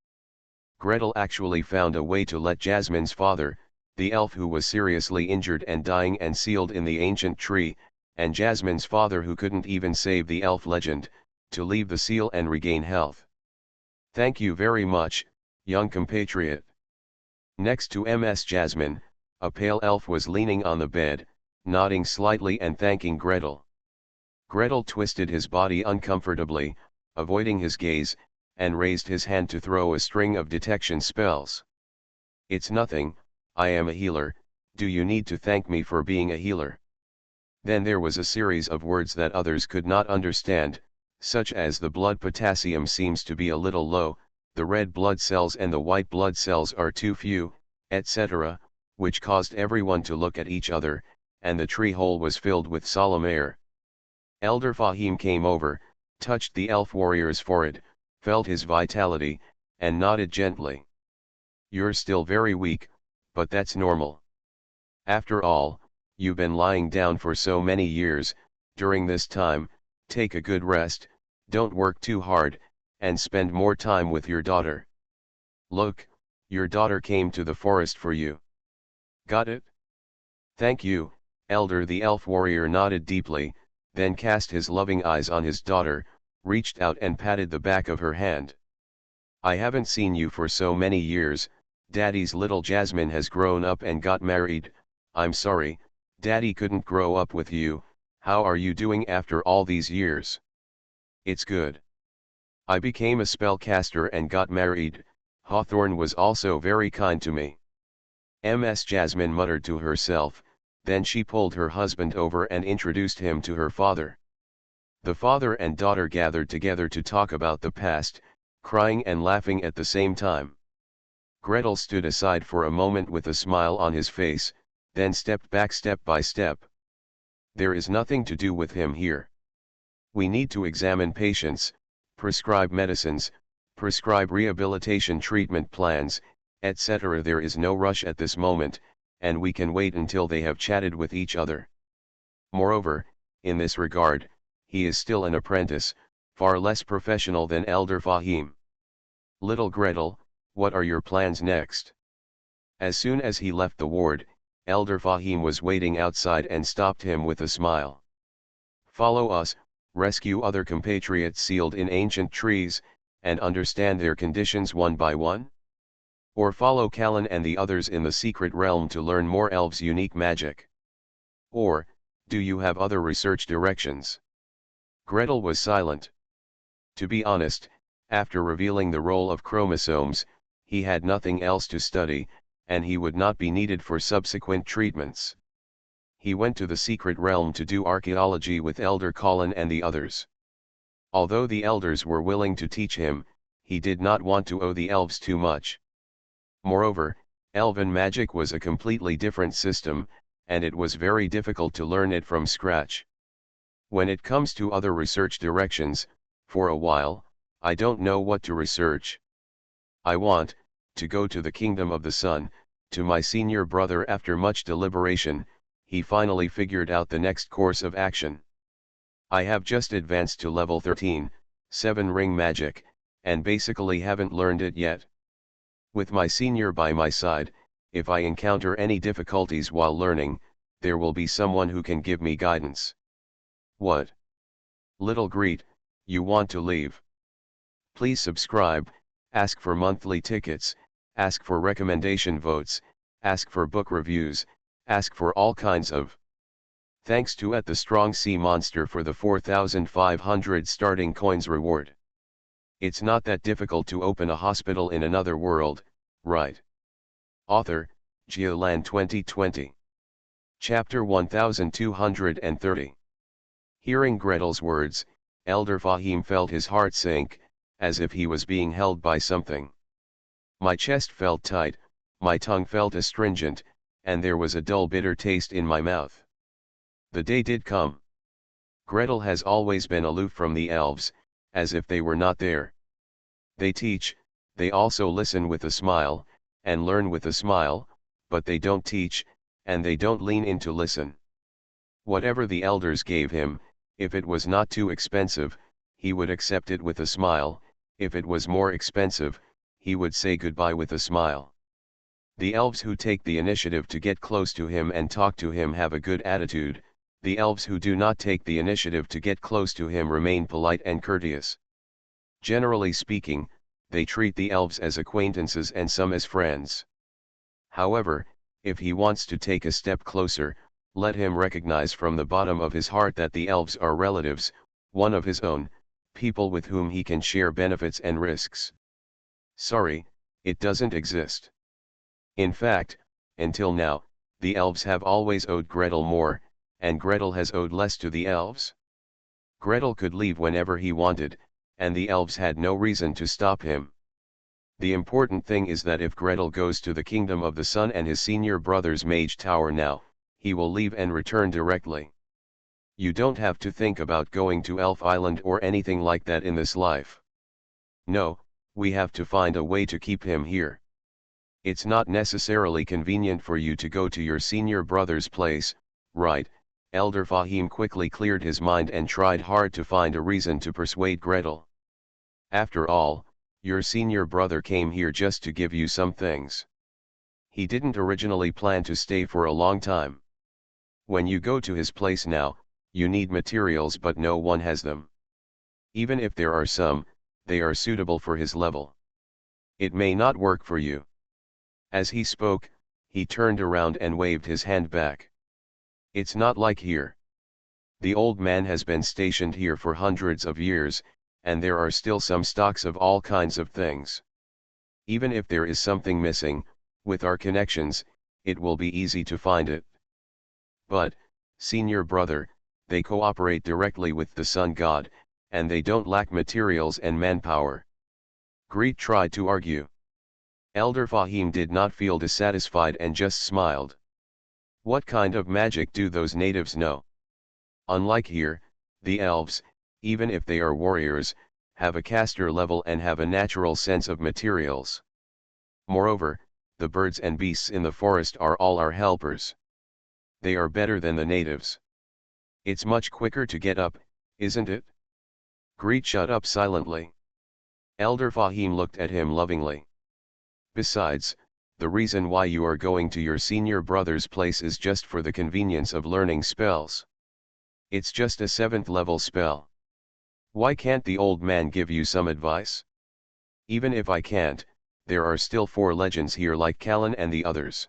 A: Gretel actually found a way to let Jasmine's father, the elf who was seriously injured and dying and sealed in the ancient tree, and Jasmine's father who couldn't even save the elf legend, to leave the seal and regain health. Thank you very much, young compatriot. Next to Ms. Jasmine, a pale elf was leaning on the bed, nodding slightly and thanking Gretel. Gretel twisted his body uncomfortably, avoiding his gaze, and raised his hand to throw a string of detection spells. It's nothing, I am a healer, do you need to thank me for being a healer? Then there was a series of words that others could not understand, such as the blood potassium seems to be a little low, the red blood cells and the white blood cells are too few, etc., which caused everyone to look at each other, and the tree hole was filled with solemn air. Elder Fahim came over, touched the elf warrior's forehead, felt his vitality, and nodded gently. You're still very weak, but that's normal. After all, you've been lying down for so many years. During this time, take a good rest, don't work too hard, and spend more time with your daughter. Look, your daughter came to the forest for you. Got it? Thank you, Elder. The elf warrior nodded deeply, then cast his loving eyes on his daughter, reached out and patted the back of her hand. I haven't seen you for so many years. Daddy's little Jasmine has grown up and got married. I'm sorry, Daddy couldn't grow up with you. How are you doing after all these years? It's good. I became a spellcaster and got married. Hawthorne was also very kind to me. Ms. Jasmine muttered to herself, then she pulled her husband over and introduced him to her father. The father and daughter gathered together to talk about the past, crying and laughing at the same time. Gretel stood aside for a moment with a smile on his face, then stepped back step by step. There is nothing to do with him here. We need to examine patients, prescribe medicines, prescribe rehabilitation treatment plans, etc. There is no rush at this moment, and we can wait until they have chatted with each other. Moreover, in this regard, he is still an apprentice, far less professional than Elder Fahim. Little Gretel, what are your plans next? As soon as he left the ward, Elder Fahim was waiting outside and stopped him with a smile. Follow us, rescue other compatriots sealed in ancient trees, and understand their conditions one by one? Or follow Callan and the others in the secret realm to learn more elves' unique magic? Or, do you have other research directions? Gretel was silent. To be honest, after revealing the role of chromosomes, he had nothing else to study, and he would not be needed for subsequent treatments. He went to the secret realm to do archaeology with Elder Colin and the others. Although the elders were willing to teach him, he did not want to owe the elves too much. Moreover, elven magic was a completely different system, and it was very difficult to learn it from scratch. When it comes to other research directions, for a while, I don't know what to research. I want to go to the kingdom of the sun, to my senior brother. After much deliberation, he finally figured out the next course of action. I have just advanced to level 13, 7-ring magic, and basically haven't learned it yet. With my senior by my side, if I encounter any difficulties while learning, there will be someone who can give me guidance. What? Little Greet, you want to leave? Please subscribe, ask for monthly tickets, ask for recommendation votes, ask for book reviews, ask for all kinds of. Thanks to the Strong Sea Monster for the 4,500 starting coins reward. It's not that difficult to open a hospital in another world, right? Author, Geoland 2020. Chapter 1230. Hearing Gretel's words, Elder Fahim felt his heart sink, as if he was being held by something. My chest felt tight, my tongue felt astringent, and there was a dull bitter taste in my mouth. The day did come. Gretel has always been aloof from the elves, as if they were not there. They teach, they also listen with a smile, and learn with a smile, but they don't teach, and they don't lean in to listen. Whatever the elders gave him, if it was not too expensive, he would accept it with a smile, if it was more expensive, he would say goodbye with a smile. The elves who take the initiative to get close to him and talk to him have a good attitude, the elves who do not take the initiative to get close to him remain polite and courteous. Generally speaking, they treat the elves as acquaintances and some as friends. However, if he wants to take a step closer, let him recognize from the bottom of his heart that the elves are relatives, one of his own, people with whom he can share benefits and risks. Sorry, it doesn't exist. In fact, until now, the elves have always owed Gretel more, and Gretel has owed less to the elves. Gretel could leave whenever he wanted, and the elves had no reason to stop him. The important thing is that if Gretel goes to the kingdom of the sun and his senior brother's mage tower now, he will leave and return directly. You don't have to think about going to Elf Island or anything like that in this life. No, we have to find a way to keep him here. It's not necessarily convenient for you to go to your senior brother's place, right? Elder Fahim quickly cleared his mind and tried hard to find a reason to persuade Gretel. After all, your senior brother came here just to give you some things. He didn't originally plan to stay for a long time. When you go to his place now, you need materials but no one has them. Even if there are some, they are suitable for his level. It may not work for you. As he spoke, he turned around and waved his hand back. It's not like here. The old man has been stationed here for hundreds of years, and there are still some stocks of all kinds of things. Even if there is something missing, with our connections, it will be easy to find it. But, senior brother, they cooperate directly with the sun god, and they don't lack materials and manpower. Greet tried to argue. Elder Fahim did not feel dissatisfied and just smiled. What kind of magic do those natives know? Unlike here, the elves, even if they are warriors, have a caster level and have a natural sense of materials. Moreover, the birds and beasts in the forest are all our helpers. They are better than the natives. It's much quicker to get up, isn't it? Greet shut up silently. Elder Fahim looked at him lovingly. Besides, the reason why you are going to your senior brother's place is just for the convenience of learning spells. It's just a 7th level spell. Why can't the old man give you some advice? Even if I can't, there are still 4 legends here like Callan and the others.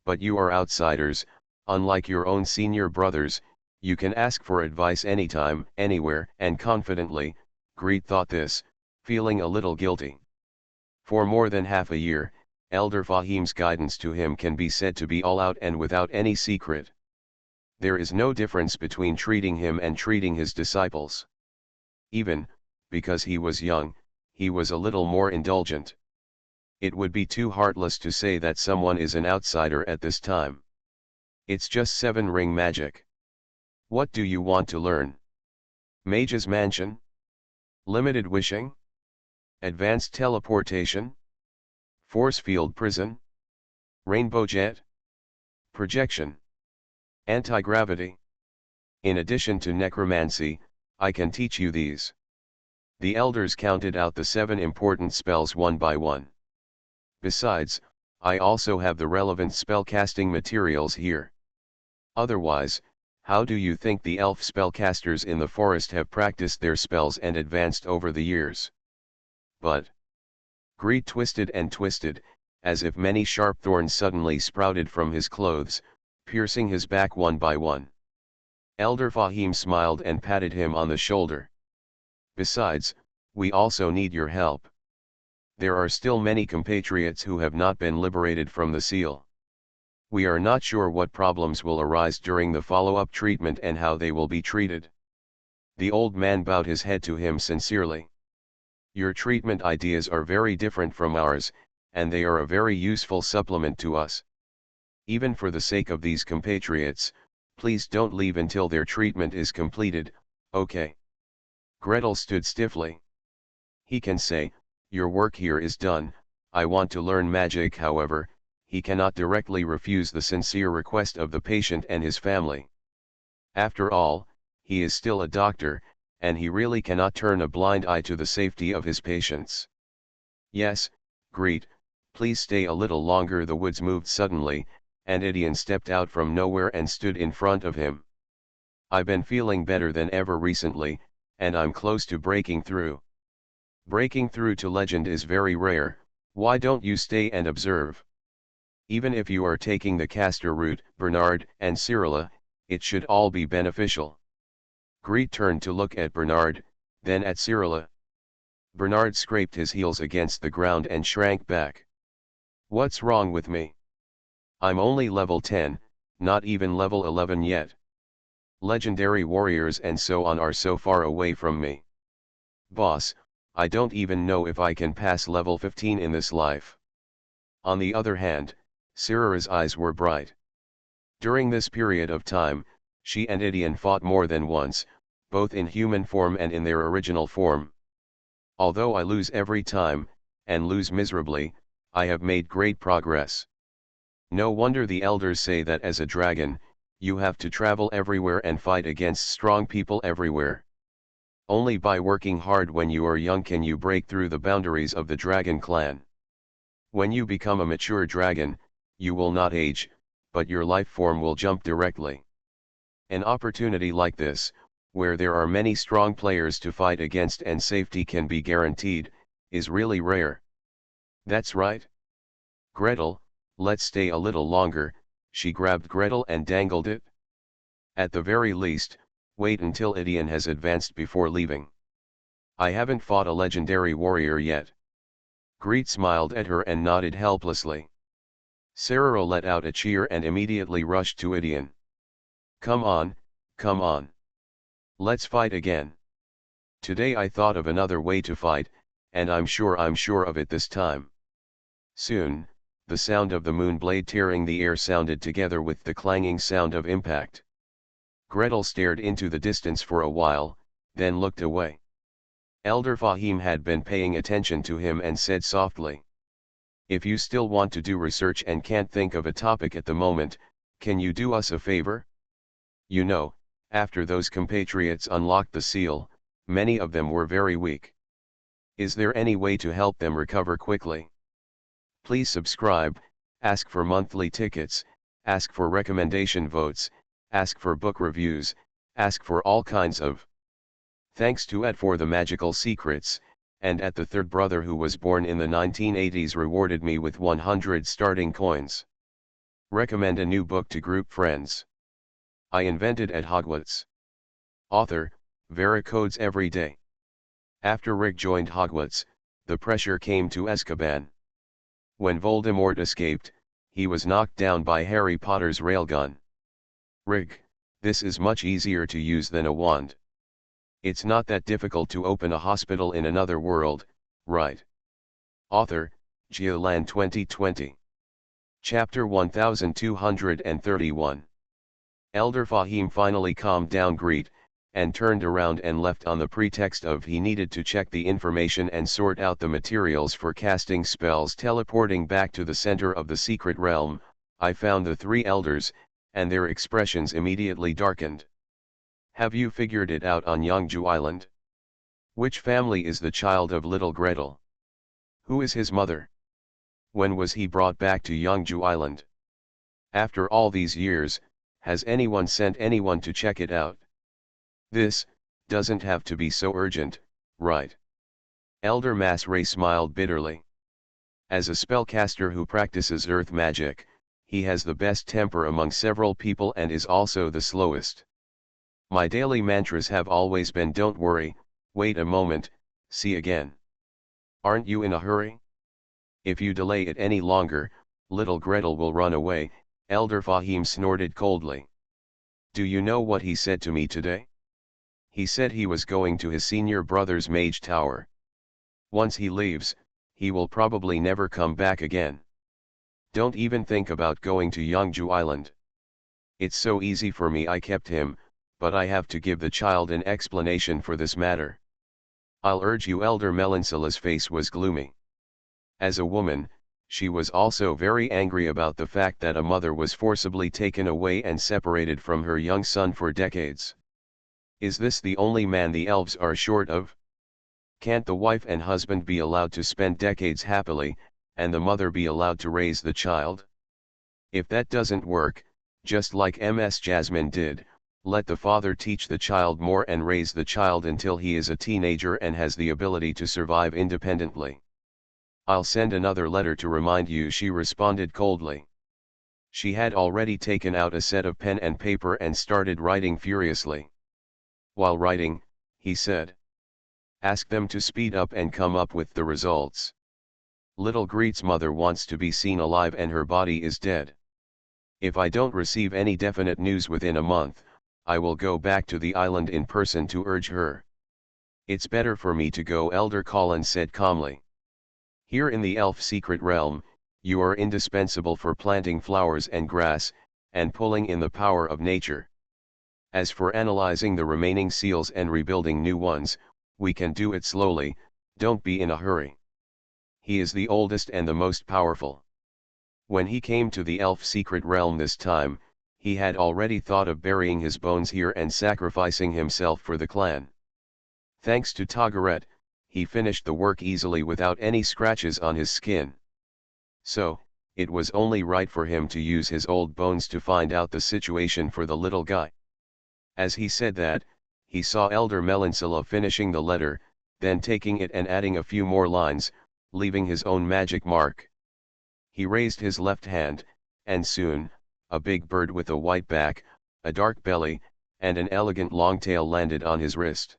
A: But you are outsiders, unlike your own senior brothers, you can ask for advice anytime, anywhere, and confidently. Greet thought this, feeling a little guilty. For more than half a year, Elder Fahim's guidance to him can be said to be all out and without any secret. There is no difference between treating him and treating his disciples. Even, because he was young, he was a little more indulgent. It would be too heartless to say that someone is an outsider at this time. It's just 7-ring magic. What do you want to learn? Mage's Mansion? Limited wishing? Advanced teleportation? Force field prison? Rainbow jet? Projection? Anti-gravity? In addition to necromancy, I can teach you these. The elders counted out the 7 important spells one by one. Besides, I also have the relevant spell casting materials here. Otherwise, how do you think the elf spellcasters in the forest have practiced their spells and advanced over the years? But Greed twisted and twisted, as if many sharp thorns suddenly sprouted from his clothes, piercing his back one by one. Elder Fahim smiled and patted him on the shoulder. Besides, we also need your help. There are still many compatriots who have not been liberated from the seal. We are not sure what problems will arise during the follow-up treatment and how they will be treated. The old man bowed his head to him sincerely. Your treatment ideas are very different from ours, and they are a very useful supplement to us. Even for the sake of these compatriots, please don't leave until their treatment is completed, okay? Gretel stood stiffly. He can say, your work here is done, I want to learn magic. However, he cannot directly refuse the sincere request of the patient and his family. After all, he is still a doctor, and he really cannot turn a blind eye to the safety of his patients. Yes, Greet, please stay a little longer. The woods moved suddenly, and Idion stepped out from nowhere and stood in front of him. I've been feeling better than ever recently, and I'm close to breaking through. Breaking through to legend is very rare, why don't you stay and observe? Even if you are taking the caster route, Bernard and Cyrilla, it should all be beneficial. Greet turned to look at Bernard, then at Cyrilla. Bernard scraped his heels against the ground and shrank back. What's wrong with me? I'm only level 10, not even level 11 yet. Legendary warriors and so on are so far away from me. Boss, I don't even know if I can pass level 15 in this life. On the other hand, Cyrilla's eyes were bright. During this period of time, she and Idion fought more than once, both in human form and in their original form. Although I lose every time, and lose miserably, I have made great progress. No wonder the elders say that as a dragon, you have to travel everywhere and fight against strong people everywhere. Only by working hard when you are young can you break through the boundaries of the dragon clan. When you become a mature dragon, you will not age, but your life form will jump directly. An opportunity like this, where there are many strong players to fight against and safety can be guaranteed, is really rare. That's right. Gretel, let's stay a little longer. She grabbed Gretel and dangled it. At the very least, wait until Idion has advanced before leaving. I haven't fought a legendary warrior yet. Greet smiled at her and nodded helplessly. Cyrilla let out a cheer and immediately rushed to Idion. Come on, come on. Let's fight again. Today I thought of another way to fight, and I'm sure of it this time. Soon, the sound of the moon blade tearing the air sounded together with the clanging sound of impact. Gretel stared into the distance for a while, then looked away. Elder Fahim had been paying attention to him and said softly, if you still want to do research and can't think of a topic at the moment, can you do us a favor? You know, after those compatriots unlocked the seal, many of them were very weak. Is there any way to help them recover quickly? Please subscribe, ask for monthly tickets, ask for recommendation votes, ask for book reviews, ask for all kinds of. Thanks to Ed for the magical secrets, and at the third brother who was born in the 1980s rewarded me with 100 starting coins. Recommend a new book to group friends. I invented at Hogwarts. Author, Vericodes every day. After Rick joined Hogwarts, the pressure came to Azkaban. When Voldemort escaped, he was knocked down by Harry Potter's railgun. Rick, this is much easier to use than a wand. It's not that difficult to open a hospital in another world, right? Author, Giolan 2020. Chapter 1231. Elder Fahim finally calmed down Greet, and turned around and left on the pretext of he needed to check the information and sort out the materials for casting spells. Teleporting back to the center of the secret realm, I found the three elders, and their expressions immediately darkened. Have you figured it out on Yangju Island? Which family is the child of little Gretel? Who is his mother? When was he brought back to Yangju Island? After all these years, Has anyone sent anyone to check it out? This doesn't have to be so urgent, right? Elder Masray smiled bitterly. As a spellcaster who practices earth magic, he has the best temper among several people and is also the slowest. My daily mantras have always been don't worry, wait a moment, see again. Aren't you in a hurry? If you delay it any longer, little Gretel will run away, Elder Fahim snorted coldly. Do you know what he said to me today? He said he was going to his senior brother's mage tower. Once he leaves, he will probably never come back again. Don't even think about going to Yangju Island. It's so easy for me, I kept him, but I have to give the child an explanation for this matter. I'll urge you. Elder Melancella's face was gloomy. As a woman, she was also very angry about the fact that a mother was forcibly taken away and separated from her young son for decades. Is this the only man the elves are short of? Can't the wife and husband be allowed to spend decades happily, and the mother be allowed to raise the child? If that doesn't work, just like Ms. Jasmine did, let the father teach the child more and raise the child until he is a teenager and has the ability to survive independently. I'll send another letter to remind you, she responded coldly. She had already taken out a set of pen and paper and started writing furiously. While writing, he said, ask them to speed up and come up with the results. Little Greet's mother wants to be seen alive and her body is dead. If I don't receive any definite news within a month, I will go back to the island in person to urge her. It's better for me to go, Elder Colin said calmly. Here in the elf secret realm, you are indispensable for planting flowers and grass, and pulling in the power of nature. As for analyzing the remaining seals and rebuilding new ones, we can do it slowly, don't be in a hurry. He is the oldest and the most powerful. When he came to the elf secret realm this time, he had already thought of burying his bones here and sacrificing himself for the clan. Thanks to Tagaret, he finished the work easily without any scratches on his skin. So, it was only right for him to use his old bones to find out the situation for the little guy. As he said that, he saw Elder Melancela finishing the letter, then taking it and adding a few more lines, leaving his own magic mark. He raised his left hand, and soon, a big bird with a white back, a dark belly, and an elegant long tail landed on his wrist.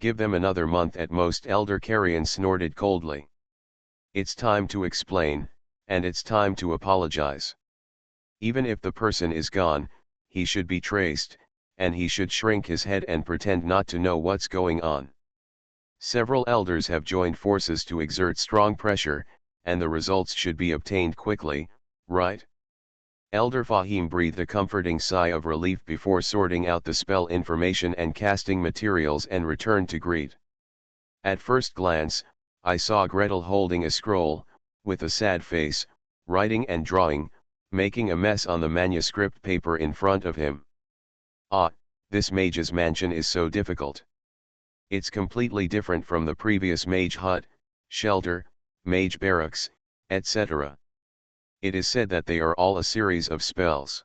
A: Give them another month at most, Elder Carrion snorted coldly. It's time to explain, and it's time to apologize. Even if the person is gone, he should be traced, and he should shrink his head and pretend not to know what's going on. Several elders have joined forces to exert strong pressure, and the results should be obtained quickly, right? Elder Fahim breathed a comforting sigh of relief before sorting out the spell information and casting materials and returned to Greet. At first glance, I saw Gretel holding a scroll, with a sad face, writing and drawing, making a mess on the manuscript paper in front of him. Ah, this mage's mansion is so difficult. It's completely different from the previous mage hut, shelter, mage barracks, etc. It is said that they are all a series of spells.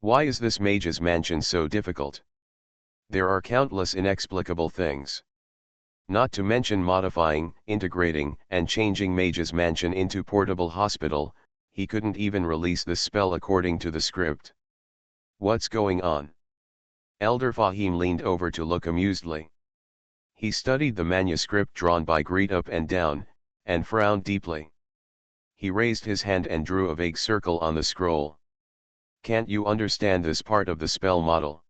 A: Why is this mage's mansion so difficult? There are countless inexplicable things. Not to mention modifying, integrating, and changing mage's mansion into portable hospital, he couldn't even release the spell according to the script. What's going on? Elder Fahim leaned over to look amusedly. He studied the manuscript drawn by Greet up and down, and frowned deeply. He raised his hand and drew a vague circle on the scroll. Can't you understand this part of the spell model?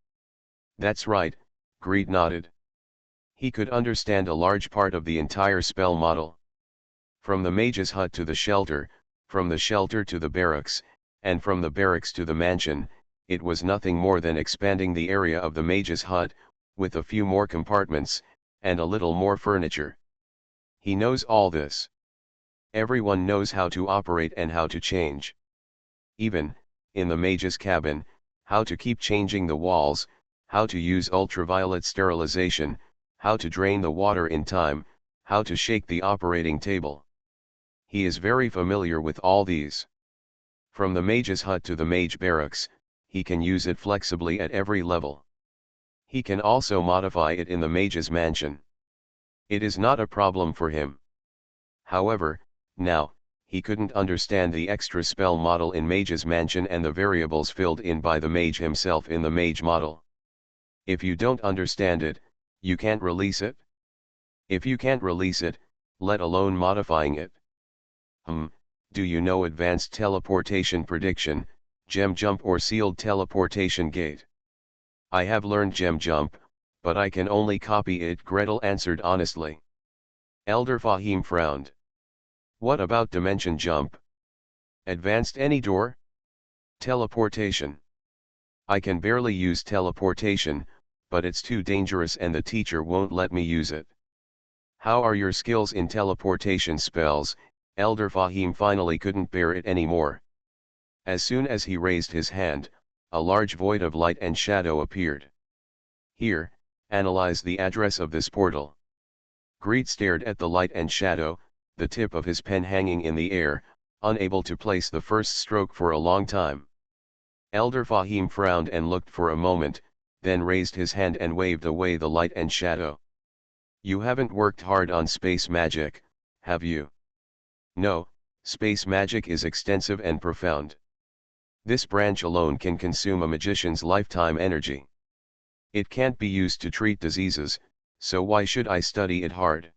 A: That's right, Greet nodded. He could understand a large part of the entire spell model. From the mage's hut to the shelter, from the shelter to the barracks, and from the barracks to the mansion, it was nothing more than expanding the area of the mage's hut, with a few more compartments, and a little more furniture. He knows all this. Everyone knows how to operate and how to change. Even, in the mage's cabin, how to keep changing the walls, how to use ultraviolet sterilization, how to drain the water in time, how to shake the operating table. He is very familiar with all these. From the mage's hut to the mage barracks, he can use it flexibly at every level. He can also modify it in the Mage's Mansion. It is not a problem for him. However, now, he couldn't understand the extra spell model in Mage's Mansion and the variables filled in by the Mage himself in the Mage model. If you don't understand it, you can't release it? If you can't release it, let alone modifying it. Do you know advanced teleportation prediction, gem jump or sealed teleportation gate? I have learned gem jump, but I can only copy it, Gretel answered honestly. Elder Fahim frowned. What about dimension jump? Advanced any door? Teleportation. I can barely use teleportation, but it's too dangerous and the teacher won't let me use it. How are your skills in teleportation spells? Elder Fahim finally couldn't bear it anymore. As soon as he raised his hand, a large void of light and shadow appeared. Here, analyze the address of this portal. Greet stared at the light and shadow, the tip of his pen hanging in the air, unable to place the first stroke for a long time. Elder Fahim frowned and looked for a moment, then raised his hand and waved away the light and shadow. You haven't worked hard on space magic, have you? No, space magic is extensive and profound. This branch alone can consume a magician's lifetime energy. It can't be used to treat diseases, so why should I study it hard?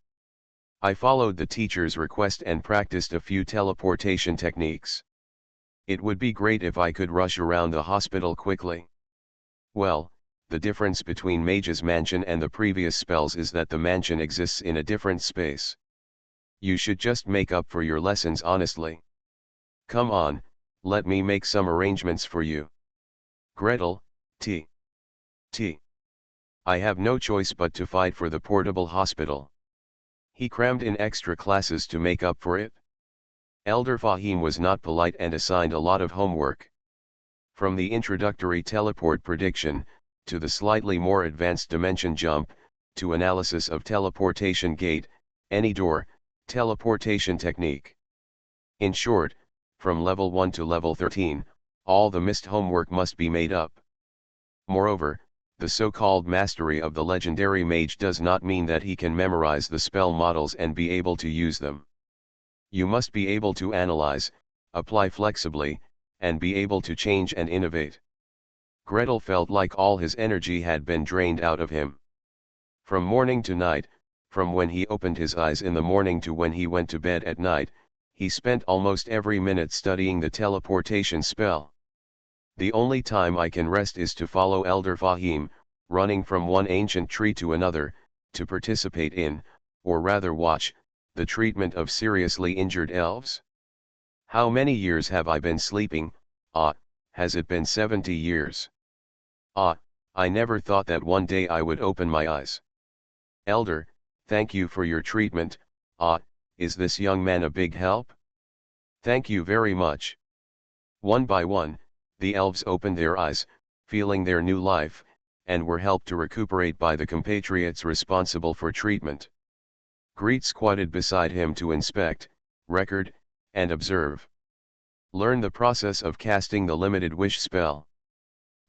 A: I followed the teacher's request and practiced a few teleportation techniques. It would be great if I could rush around the hospital quickly. Well, the difference between Mage's Mansion and the previous spells is that the mansion exists in a different space. You should just make up for your lessons honestly. Come on, let me make some arrangements for you. Gretel, T. I have no choice but to fight for the portable hospital. He crammed in extra classes to make up for it. Elder Fahim was not polite and assigned a lot of homework. From the introductory teleport prediction, to the slightly more advanced dimension jump, to analysis of teleportation gate, any door, teleportation technique. In short, from level 1 to level 13, all the missed homework must be made up. Moreover, the so-called mastery of the legendary mage does not mean that he can memorize the spell models and be able to use them. You must be able to analyze, apply flexibly, and be able to change and innovate. Gretel felt like all his energy had been drained out of him. From morning to night, from when he opened his eyes in the morning to when he went to bed at night, he spent almost every minute studying the teleportation spell. The only time I can rest is to follow Elder Fahim, running from one ancient tree to another, to participate in, or rather watch, the treatment of seriously injured elves. How many years have I been sleeping? Has it been 70 years? I never thought that one day I would open my eyes. Elder, thank you for your treatment. Is this young man a big help? Thank you very much. One by one, the elves opened their eyes, feeling their new life, and were helped to recuperate by the compatriots responsible for treatment. Greet squatted beside him to inspect, record, and observe. Learn the process of casting the limited wish spell.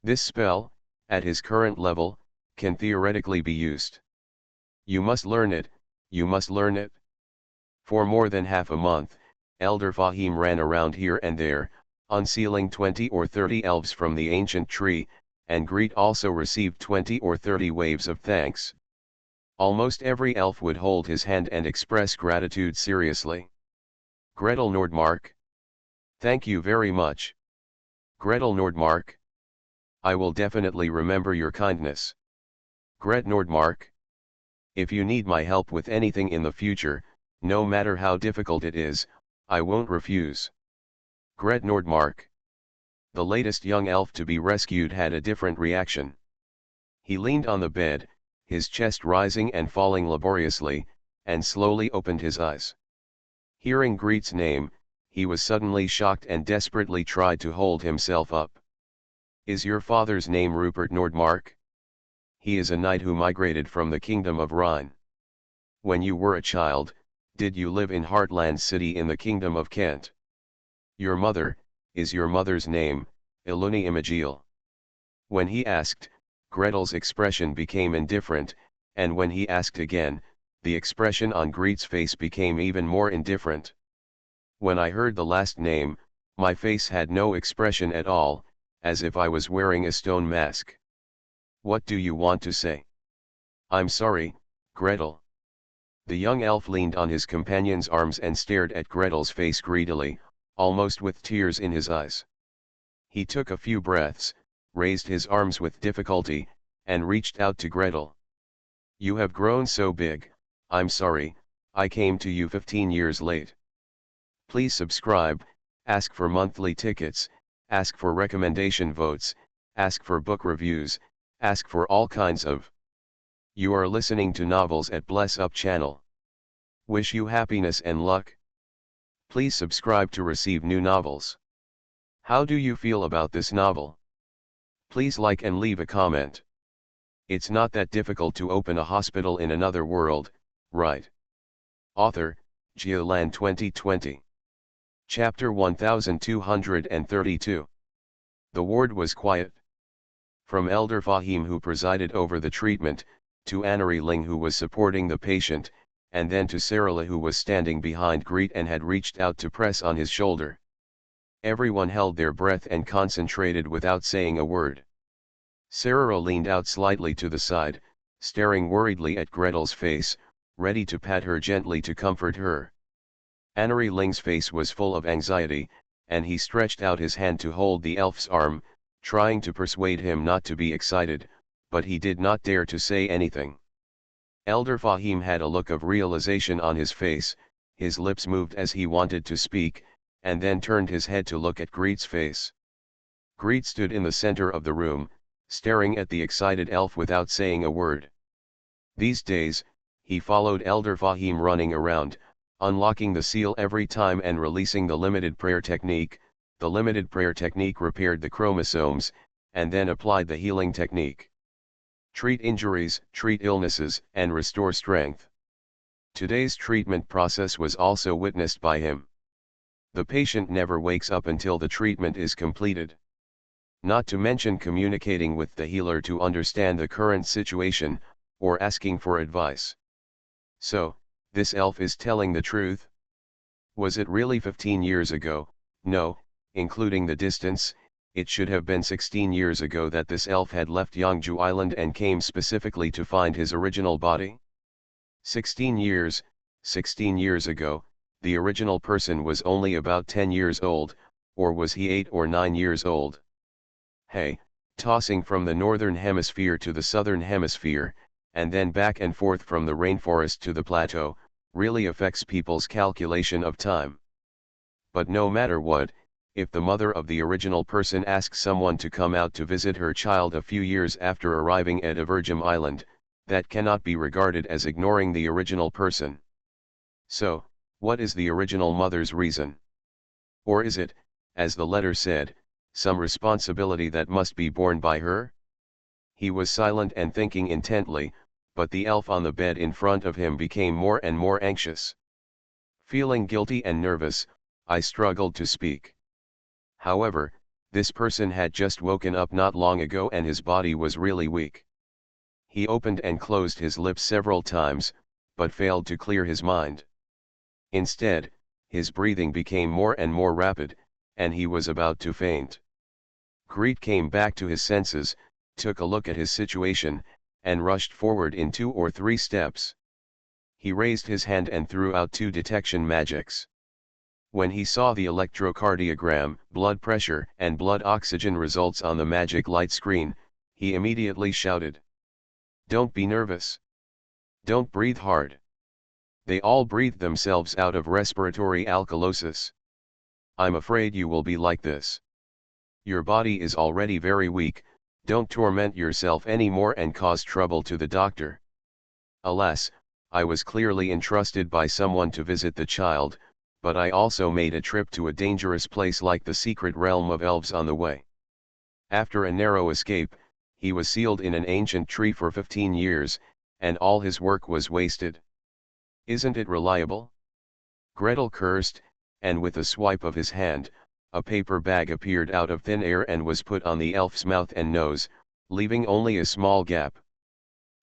A: This spell, at his current level, can theoretically be used. You must learn it, you must learn it. For more than half a month, Elder Fahim ran around here and there, unsealing 20 or 30 elves from the ancient tree, and Greet also received 20 or 30 waves of thanks. Almost every elf would hold his hand and express gratitude seriously. Gretel Nordmark. Thank you very much. Gretel Nordmark. I will definitely remember your kindness. Gret Nordmark. If you need my help with anything in the future, no matter how difficult it is, I won't refuse. Gret Nordmark. The latest young elf to be rescued had a different reaction. He leaned on the bed, his chest rising and falling laboriously, and slowly opened his eyes. Hearing Greet's name, he was suddenly shocked and desperately tried to hold himself up. Is your father's name Rupert Nordmark? He is a knight who migrated from the kingdom of Rhine. When you were a child, did you live in Heartland City in the kingdom of Kent? Your mother, is your mother's name, Iluni Imagil? When he asked, Gretel's expression became indifferent, and when he asked again, the expression on Greet's face became even more indifferent. When I heard the last name, my face had no expression at all, as if I was wearing a stone mask. What do you want to say? I'm sorry, Gretel. The young elf leaned on his companion's arms and stared at Gretel's face greedily, almost with tears in his eyes. He took a few breaths, raised his arms with difficulty, and reached out to Gretel. You have grown so big, I'm sorry, I came to you 15 years late. Please subscribe, ask for monthly tickets, ask for recommendation votes, ask for book reviews, ask for all kinds of. You are listening to Novels at Bless Up channel. Wish you happiness and luck. Please subscribe to receive new novels. How do you feel about this novel? Please like and leave a comment. It's not that difficult to open a hospital in another world, right? Author, Geoland 2020. Chapter 1232. The ward was quiet. From Elder Fahim, who presided over the treatment, to Anari Ling, who was supporting the patient, and then to Sarala, who was standing behind Greet and had reached out to press on his shoulder. Everyone held their breath and concentrated without saying a word. Sarala leaned out slightly to the side, staring worriedly at Gretel's face, ready to pat her gently to comfort her. Anari Ling's face was full of anxiety, and he stretched out his hand to hold the elf's arm, trying to persuade him not to be excited, but he did not dare to say anything. Elder Fahim had a look of realization on his face, his lips moved as he wanted to speak, and then turned his head to look at Greet's face. Greet stood in the center of the room, staring at the excited elf without saying a word. These days, he followed Elder Fahim running around, unlocking the seal every time and releasing the limited prayer technique. The limited prayer technique repaired the chromosomes, and then applied the healing technique. Treat injuries, treat illnesses, and restore strength. Today's treatment process was also witnessed by him. The patient never wakes up until the treatment is completed. Not to mention communicating with the healer to understand the current situation, or asking for advice. So, this elf is telling the truth? Was it really 15 years ago? No, including the distance, it should have been 16 years ago that this elf had left Yangju Island and came specifically to find his original body. 16 years ago, the original person was only about 10 years old, or was he 8 or 9 years old? Hey, tossing from the northern hemisphere to the southern hemisphere, and then back and forth from the rainforest to the plateau, really affects people's calculation of time. But no matter what, if the mother of the original person asks someone to come out to visit her child a few years after arriving at a Virgin Island, that cannot be regarded as ignoring the original person. So, what is the original mother's reason? Or is it, as the letter said, some responsibility that must be borne by her? He was silent and thinking intently, but the elf on the bed in front of him became more and more anxious. Feeling guilty and nervous, I struggled to speak. However, this person had just woken up not long ago and his body was really weak. He opened and closed his lips several times, but failed to clear his mind. Instead, his breathing became more and more rapid, and he was about to faint. Greet came back to his senses, took a look at his situation, and rushed forward in 2 or 3 steps. He raised his hand and threw out 2 detection magics. When he saw the electrocardiogram, blood pressure and blood oxygen results on the magic light screen, he immediately shouted. Don't be nervous. Don't breathe hard. They all breathed themselves out of respiratory alkalosis. I'm afraid you will be like this. Your body is already very weak, don't torment yourself anymore and cause trouble to the doctor. Alas, I was clearly entrusted by someone to visit the child, but I also made a trip to a dangerous place like the secret realm of elves on the way. After a narrow escape, he was sealed in an ancient tree for 15 years, and all his work was wasted. Isn't it reliable? Gretel cursed, and with a swipe of his hand, a paper bag appeared out of thin air and was put on the elf's mouth and nose, leaving only a small gap.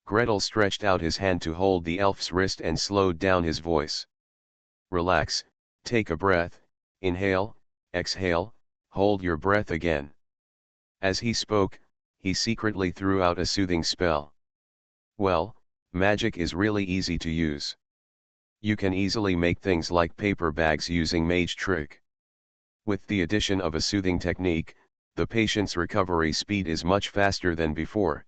A: Gretel stretched out his hand to hold the elf's wrist and slowed down his voice. Relax, take a breath, inhale, exhale, hold your breath again. As he spoke, he secretly threw out a soothing spell. Well, magic is really easy to use. You can easily make things like paper bags using mage trick. With the addition of a soothing technique, the patient's recovery speed is much faster than before.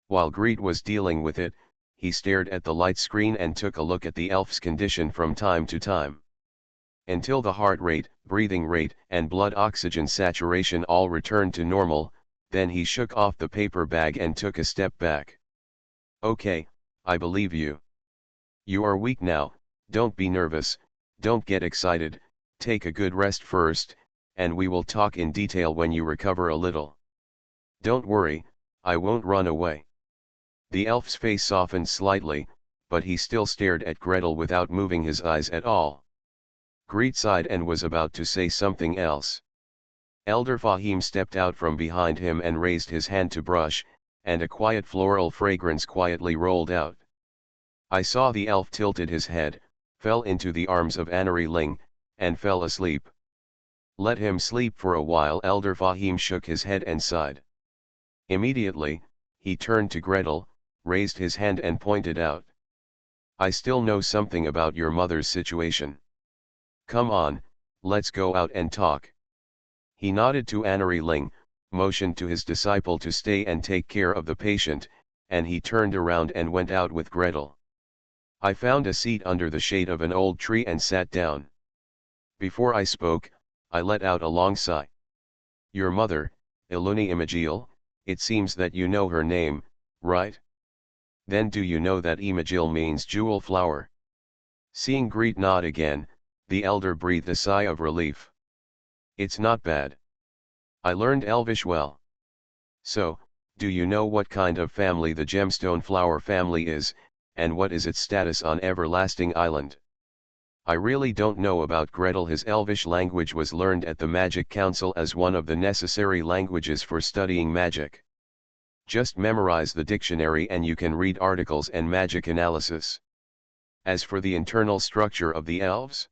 A: While Greet was dealing with it, he stared at the light screen and took a look at the elf's condition from time to time. Until the heart rate, breathing rate, and blood oxygen saturation all returned to normal, then he shook off the paper bag and took a step back. Okay, I believe you. You are weak now, don't be nervous, don't get excited, take a good rest first, and we will talk in detail when you recover a little. Don't worry, I won't run away. The elf's face softened slightly, but he still stared at Gretel without moving his eyes at all. Greet sighed and was about to say something else. Elder Fahim stepped out from behind him and raised his hand to brush, and a quiet floral fragrance quietly rolled out. I saw the elf tilted his head, fell into the arms of Anari Ling, and fell asleep. Let him sleep for a while. Elder Fahim shook his head and sighed. Immediately, he turned to Gretel, raised his hand and pointed out. I still know something about your mother's situation. Come on, let's go out and talk. He nodded to Anari Ling, motioned to his disciple to stay and take care of the patient, and he turned around and went out with Gretel. I found a seat under the shade of an old tree and sat down. Before I spoke, I let out a long sigh. Your mother, Iluni Imagil, it seems that you know her name, right? Then do you know that Imagil means jewel flower? Seeing Greet nod again, the elder breathed a sigh of relief. It's not bad. I learned Elvish well. So, do you know what kind of family the gemstone flower family is, and what is its status on Everlasting Island? I really don't know about Gretel. His Elvish language was learned at the Magic Council as one of the necessary languages for studying magic. Just memorize the dictionary and you can read articles and magic analysis. As for the internal structure of the elves,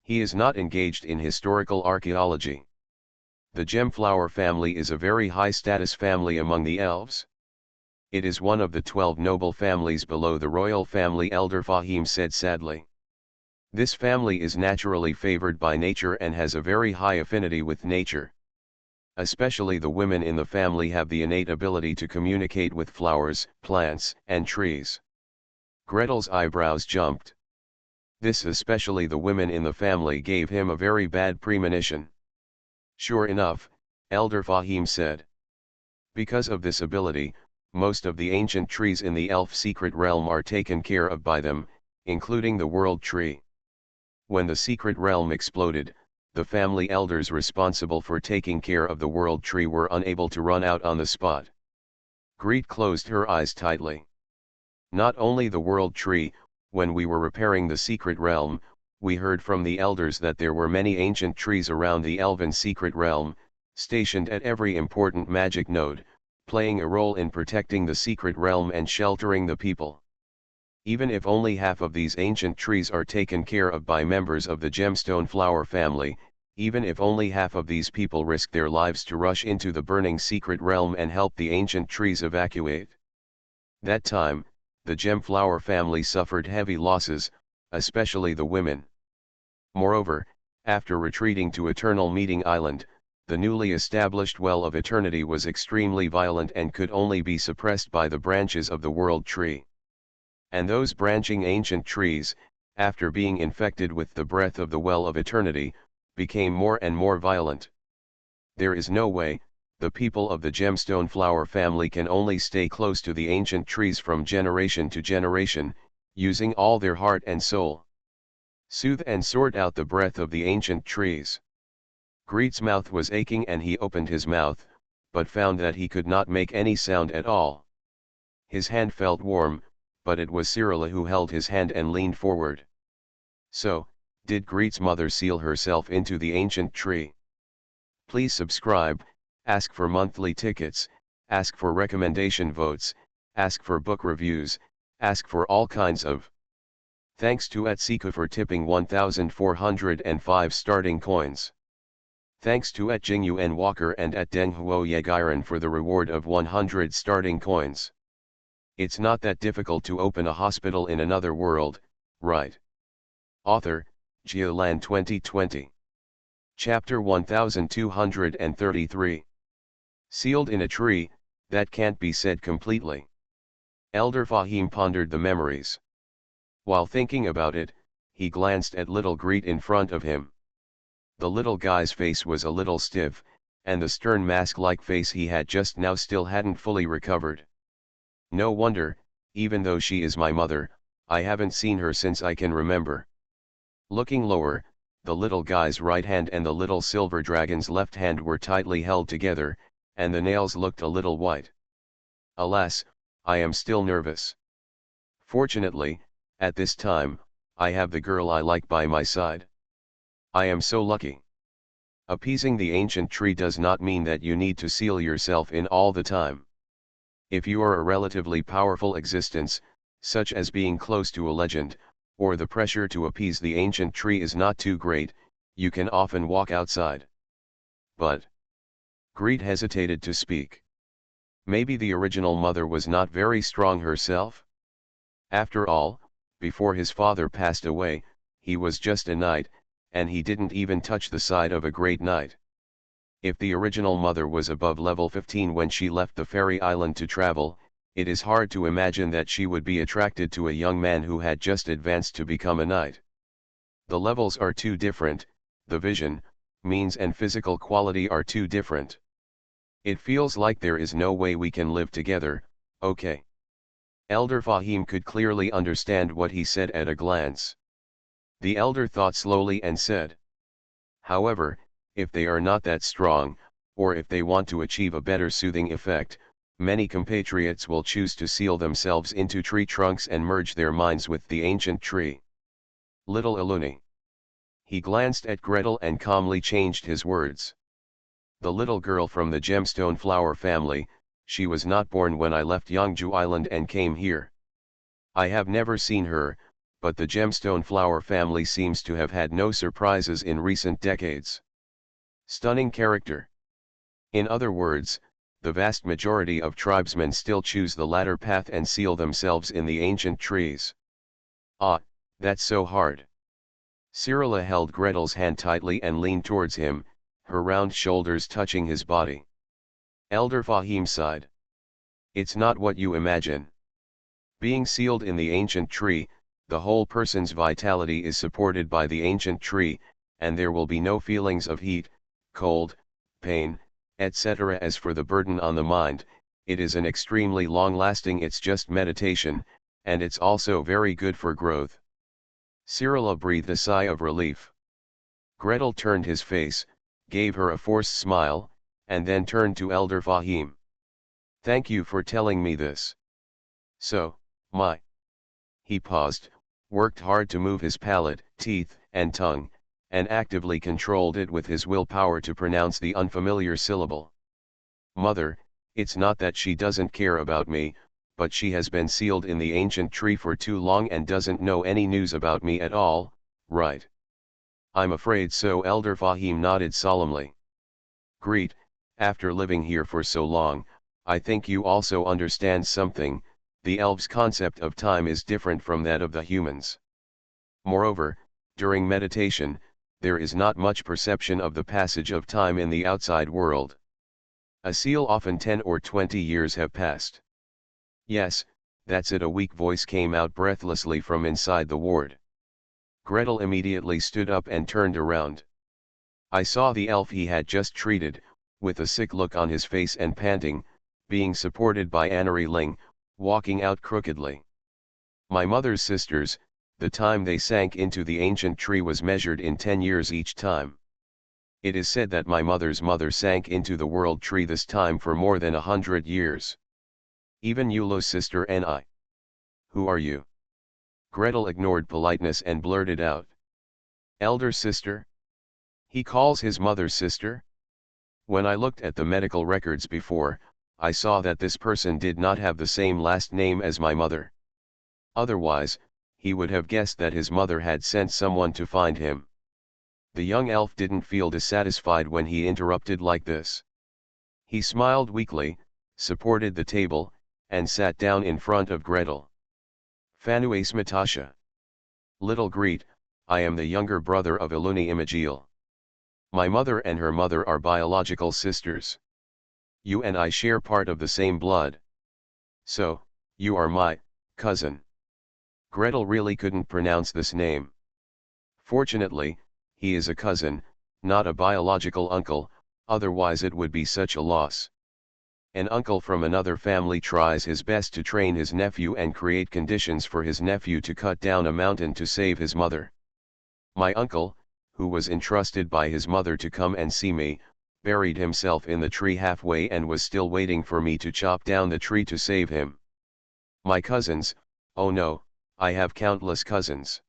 A: he is not engaged in historical archaeology. The Gemflower family is a very high-status family among the elves. It is one of the 12 noble families below the royal family, Elder Fahim said sadly. This family is naturally favored by nature and has a very high affinity with nature. Especially the women in the family have the innate ability to communicate with flowers, plants, and trees. Gretel's eyebrows jumped. This, especially the women in the family, gave him a very bad premonition. Sure enough, Elder Fahim said. Because of this ability, most of the ancient trees in the elf secret realm are taken care of by them, including the world tree. When the secret realm exploded, the family elders responsible for taking care of the world tree were unable to run out on the spot. Greet closed her eyes tightly. Not only the world tree, when we were repairing the secret realm, we heard from the elders that there were many ancient trees around the elven secret realm, stationed at every important magic node, playing a role in protecting the secret realm and sheltering the people. Even if only half of these ancient trees are taken care of by members of the gemstone flower family, even if only half of these people risk their lives to rush into the burning secret realm and help the ancient trees evacuate. That time, the gemflower family suffered heavy losses, especially the women. Moreover, after retreating to Eternal Meeting Island, the newly established Well of Eternity was extremely violent and could only be suppressed by the branches of the world tree. And those branching ancient trees, after being infected with the breath of the Well of Eternity, became more and more violent. There is no way, the people of the gemstone flower family can only stay close to the ancient trees from generation to generation, using all their heart and soul. Soothe and sort out the breath of the ancient trees. Greet's mouth was aching and he opened his mouth, but found that he could not make any sound at all. His hand felt warm, but it was Cyrilla who held his hand and leaned forward. So, did Greet's mother seal herself into the ancient tree? Please subscribe, ask for monthly tickets, ask for recommendation votes, ask for book reviews, ask for all kinds of. Thanks to Etsika for tipping 1,405 starting coins. Thanks to @Jingyuan Walker and @Denghuo Yegiren for the reward of 100 starting coins. It's not that difficult to open a hospital in another world, right? Author, Jiolan 2020. Chapter 1233. Sealed in a tree, that can't be said completely. Elder Fahim pondered the memories. While thinking about it, he glanced at little Greet in front of him. The little guy's face was a little stiff, and the stern mask-like face he had just now still hadn't fully recovered. No wonder, even though she is my mother, I haven't seen her since I can remember. Looking lower, the little guy's right hand and the little silver dragon's left hand were tightly held together, and the nails looked a little white. Alas, I am still nervous. Fortunately, at this time, I have the girl I like by my side. I am so lucky. Appeasing the ancient tree does not mean that you need to seal yourself in all the time. If you are a relatively powerful existence, such as being close to a legend, or the pressure to appease the ancient tree is not too great, you can often walk outside. But Greet hesitated to speak. Maybe the original mother was not very strong herself? After all, before his father passed away, he was just a knight, and he didn't even touch the side of a great knight. If the original mother was above level 15 when she left the fairy island to travel, it is hard to imagine that she would be attracted to a young man who had just advanced to become a knight. The levels are too different, the vision, means and physical quality are too different. It feels like there is no way we can live together, okay? Elder Fahim could clearly understand what he said at a glance. The elder thought slowly and said, however, if they are not that strong, or if they want to achieve a better soothing effect, many compatriots will choose to seal themselves into tree trunks and merge their minds with the ancient tree. Little Aluni. He glanced at Gretel and calmly changed his words. The little girl from the gemstone flower family, she was not born when I left Yangju Island and came here. I have never seen her, but the gemstone flower family seems to have had no surprises in recent decades. Stunning character. In other words, the vast majority of tribesmen still choose the latter path and seal themselves in the ancient trees. Ah, that's so hard. Cyrilla held Gretel's hand tightly and leaned towards him, her round shoulders touching his body. Elder Fahim sighed. It's not what you imagine. Being sealed in the ancient tree, the whole person's vitality is supported by the ancient tree, and there will be no feelings of heat, cold, pain, etc. As for the burden on the mind, it is an extremely long-lasting, it's just meditation, and it's also very good for growth. Cyrilla breathed a sigh of relief. Gretel turned his face, gave her a forced smile, and then turned to Elder Fahim. Thank you for telling me this. So, He paused, worked hard to move his palate, teeth, and tongue, and actively controlled it with his willpower to pronounce the unfamiliar syllable. Mother, it's not that she doesn't care about me, but she has been sealed in the ancient tree for too long and doesn't know any news about me at all, right? I'm afraid so. Elder Fahim nodded solemnly. Greet, after living here for so long, I think you also understand something. The elves' concept of time is different from that of the humans. Moreover, during meditation, there is not much perception of the passage of time in the outside world. A seal often 10 or 20 years have passed. Yes, that's it. A weak voice came out breathlessly from inside the ward. Gretel immediately stood up and turned around. I saw the elf he had just treated, with a sick look on his face and panting, being supported by Annery Ling, walking out crookedly. My mother's sisters, the time they sank into the ancient tree was measured in 10 years each time. It is said that my mother's mother sank into the world tree this time for more than 100 years. Even Yulo's sister and I. Who are you? Gretel ignored politeness and blurted out. Elder sister? He calls his mother sister? When I looked at the medical records before, I saw that this person did not have the same last name as my mother. Otherwise, he would have guessed that his mother had sent someone to find him. The young elf didn't feel dissatisfied when he interrupted like this. He smiled weakly, supported the table, and sat down in front of Gretel. FantasyWorld. Little Greet, I am the younger brother of Eluni Imagiel. My mother and her mother are biological sisters. You and I share part of the same blood. So, you are my cousin. Gretel really couldn't pronounce this name. Fortunately, he is a cousin, not a biological uncle, otherwise it would be such a loss. An uncle from another family tries his best to train his nephew and create conditions for his nephew to cut down a mountain to save his mother. My uncle, who was entrusted by his mother to come and see me, buried himself in the tree halfway and was still waiting for me to chop down the tree to save him. My cousins, oh no, I have countless cousins.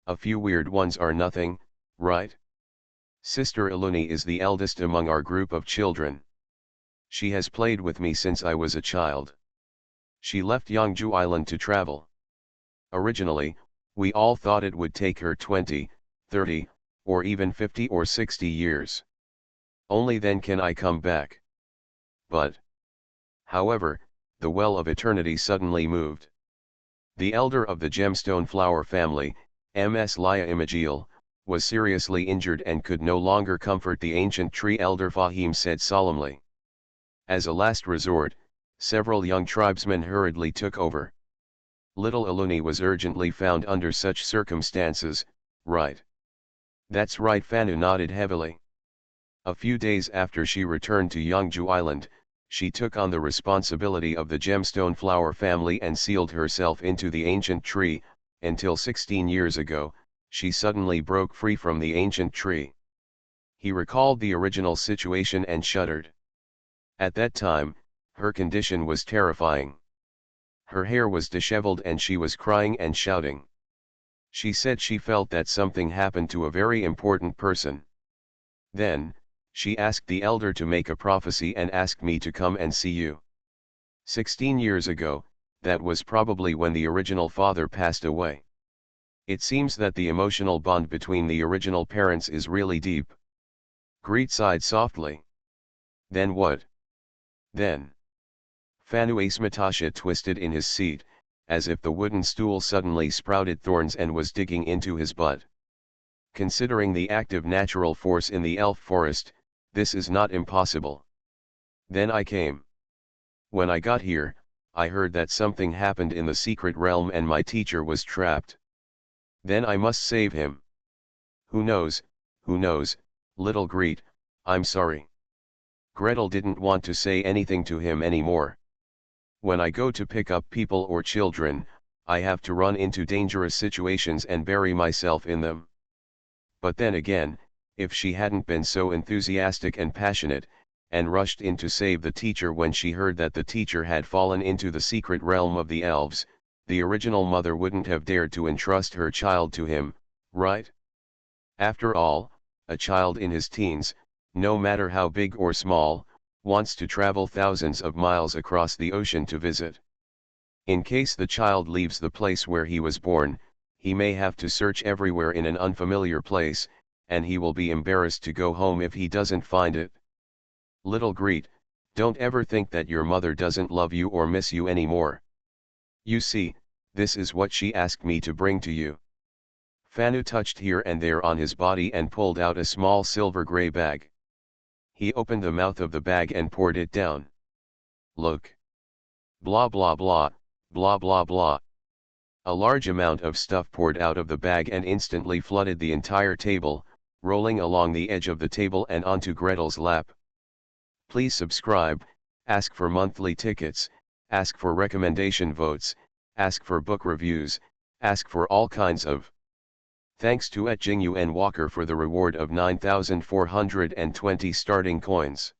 A: A few weird ones are nothing, right? Sister Eluni is the eldest among our group of children. She has played with me since I was a child. She left Yangju Island to travel. Originally, we all thought it would take her 20, 30, or even 50 or 60 years. Only then can I come back. But, however, the well of eternity suddenly moved. The elder of the gemstone flower family, Ms. Laya Imagiel, was seriously injured and could no longer comfort the ancient tree. Elder Fahim said solemnly. As a last resort, several young tribesmen hurriedly took over. Little Eluni was urgently found under such circumstances, right? That's right. Fanu nodded heavily. A few days after she returned to Yangju Island, she took on the responsibility of the gemstone flower family and sealed herself into the ancient tree. Until 16 years ago, she suddenly broke free from the ancient tree. He recalled the original situation and shuddered. At that time, her condition was terrifying. Her hair was disheveled and she was crying and shouting. She said she felt that something happened to a very important person. Then, she asked the elder to make a prophecy and asked me to come and see you. 16 years ago, that was probably when the original father passed away. It seems that the emotional bond between the original parents is really deep. Greet sighed softly. Then what? Then. Fanuasmatasha twisted in his seat, as if the wooden stool suddenly sprouted thorns and was digging into his butt. Considering the active natural force in the elf forest, this is not impossible. Then I came. When I got here, I heard that something happened in the secret realm and my teacher was trapped. Then I must save him. Who knows, little Greet, I'm sorry. Gretel didn't want to say anything to him anymore. When I go to pick up people or children, I have to run into dangerous situations and bury myself in them. But then again, if she hadn't been so enthusiastic and passionate, and rushed in to save the teacher when she heard that the teacher had fallen into the secret realm of the elves, the original mother wouldn't have dared to entrust her child to him, right? After all, a child in his teens, no matter how big or small, wants to travel thousands of miles across the ocean to visit. In case the child leaves the place where he was born, he may have to search everywhere in an unfamiliar place, and he will be embarrassed to go home if he doesn't find it. Little Greet, don't ever think that your mother doesn't love you or miss you anymore. You see, this is what she asked me to bring to you. Fanu touched here and there on his body and pulled out a small silver gray bag. He opened the mouth of the bag and poured it down. Look. Blah blah blah, blah blah blah. A large amount of stuff poured out of the bag and instantly flooded the entire table, rolling along the edge of the table and onto Gretel's lap. Please subscribe, ask for monthly tickets, ask for recommendation votes, ask for book reviews, ask for all kinds of. Thanks to @JingYuan Walker for the reward of 9,420 starting coins.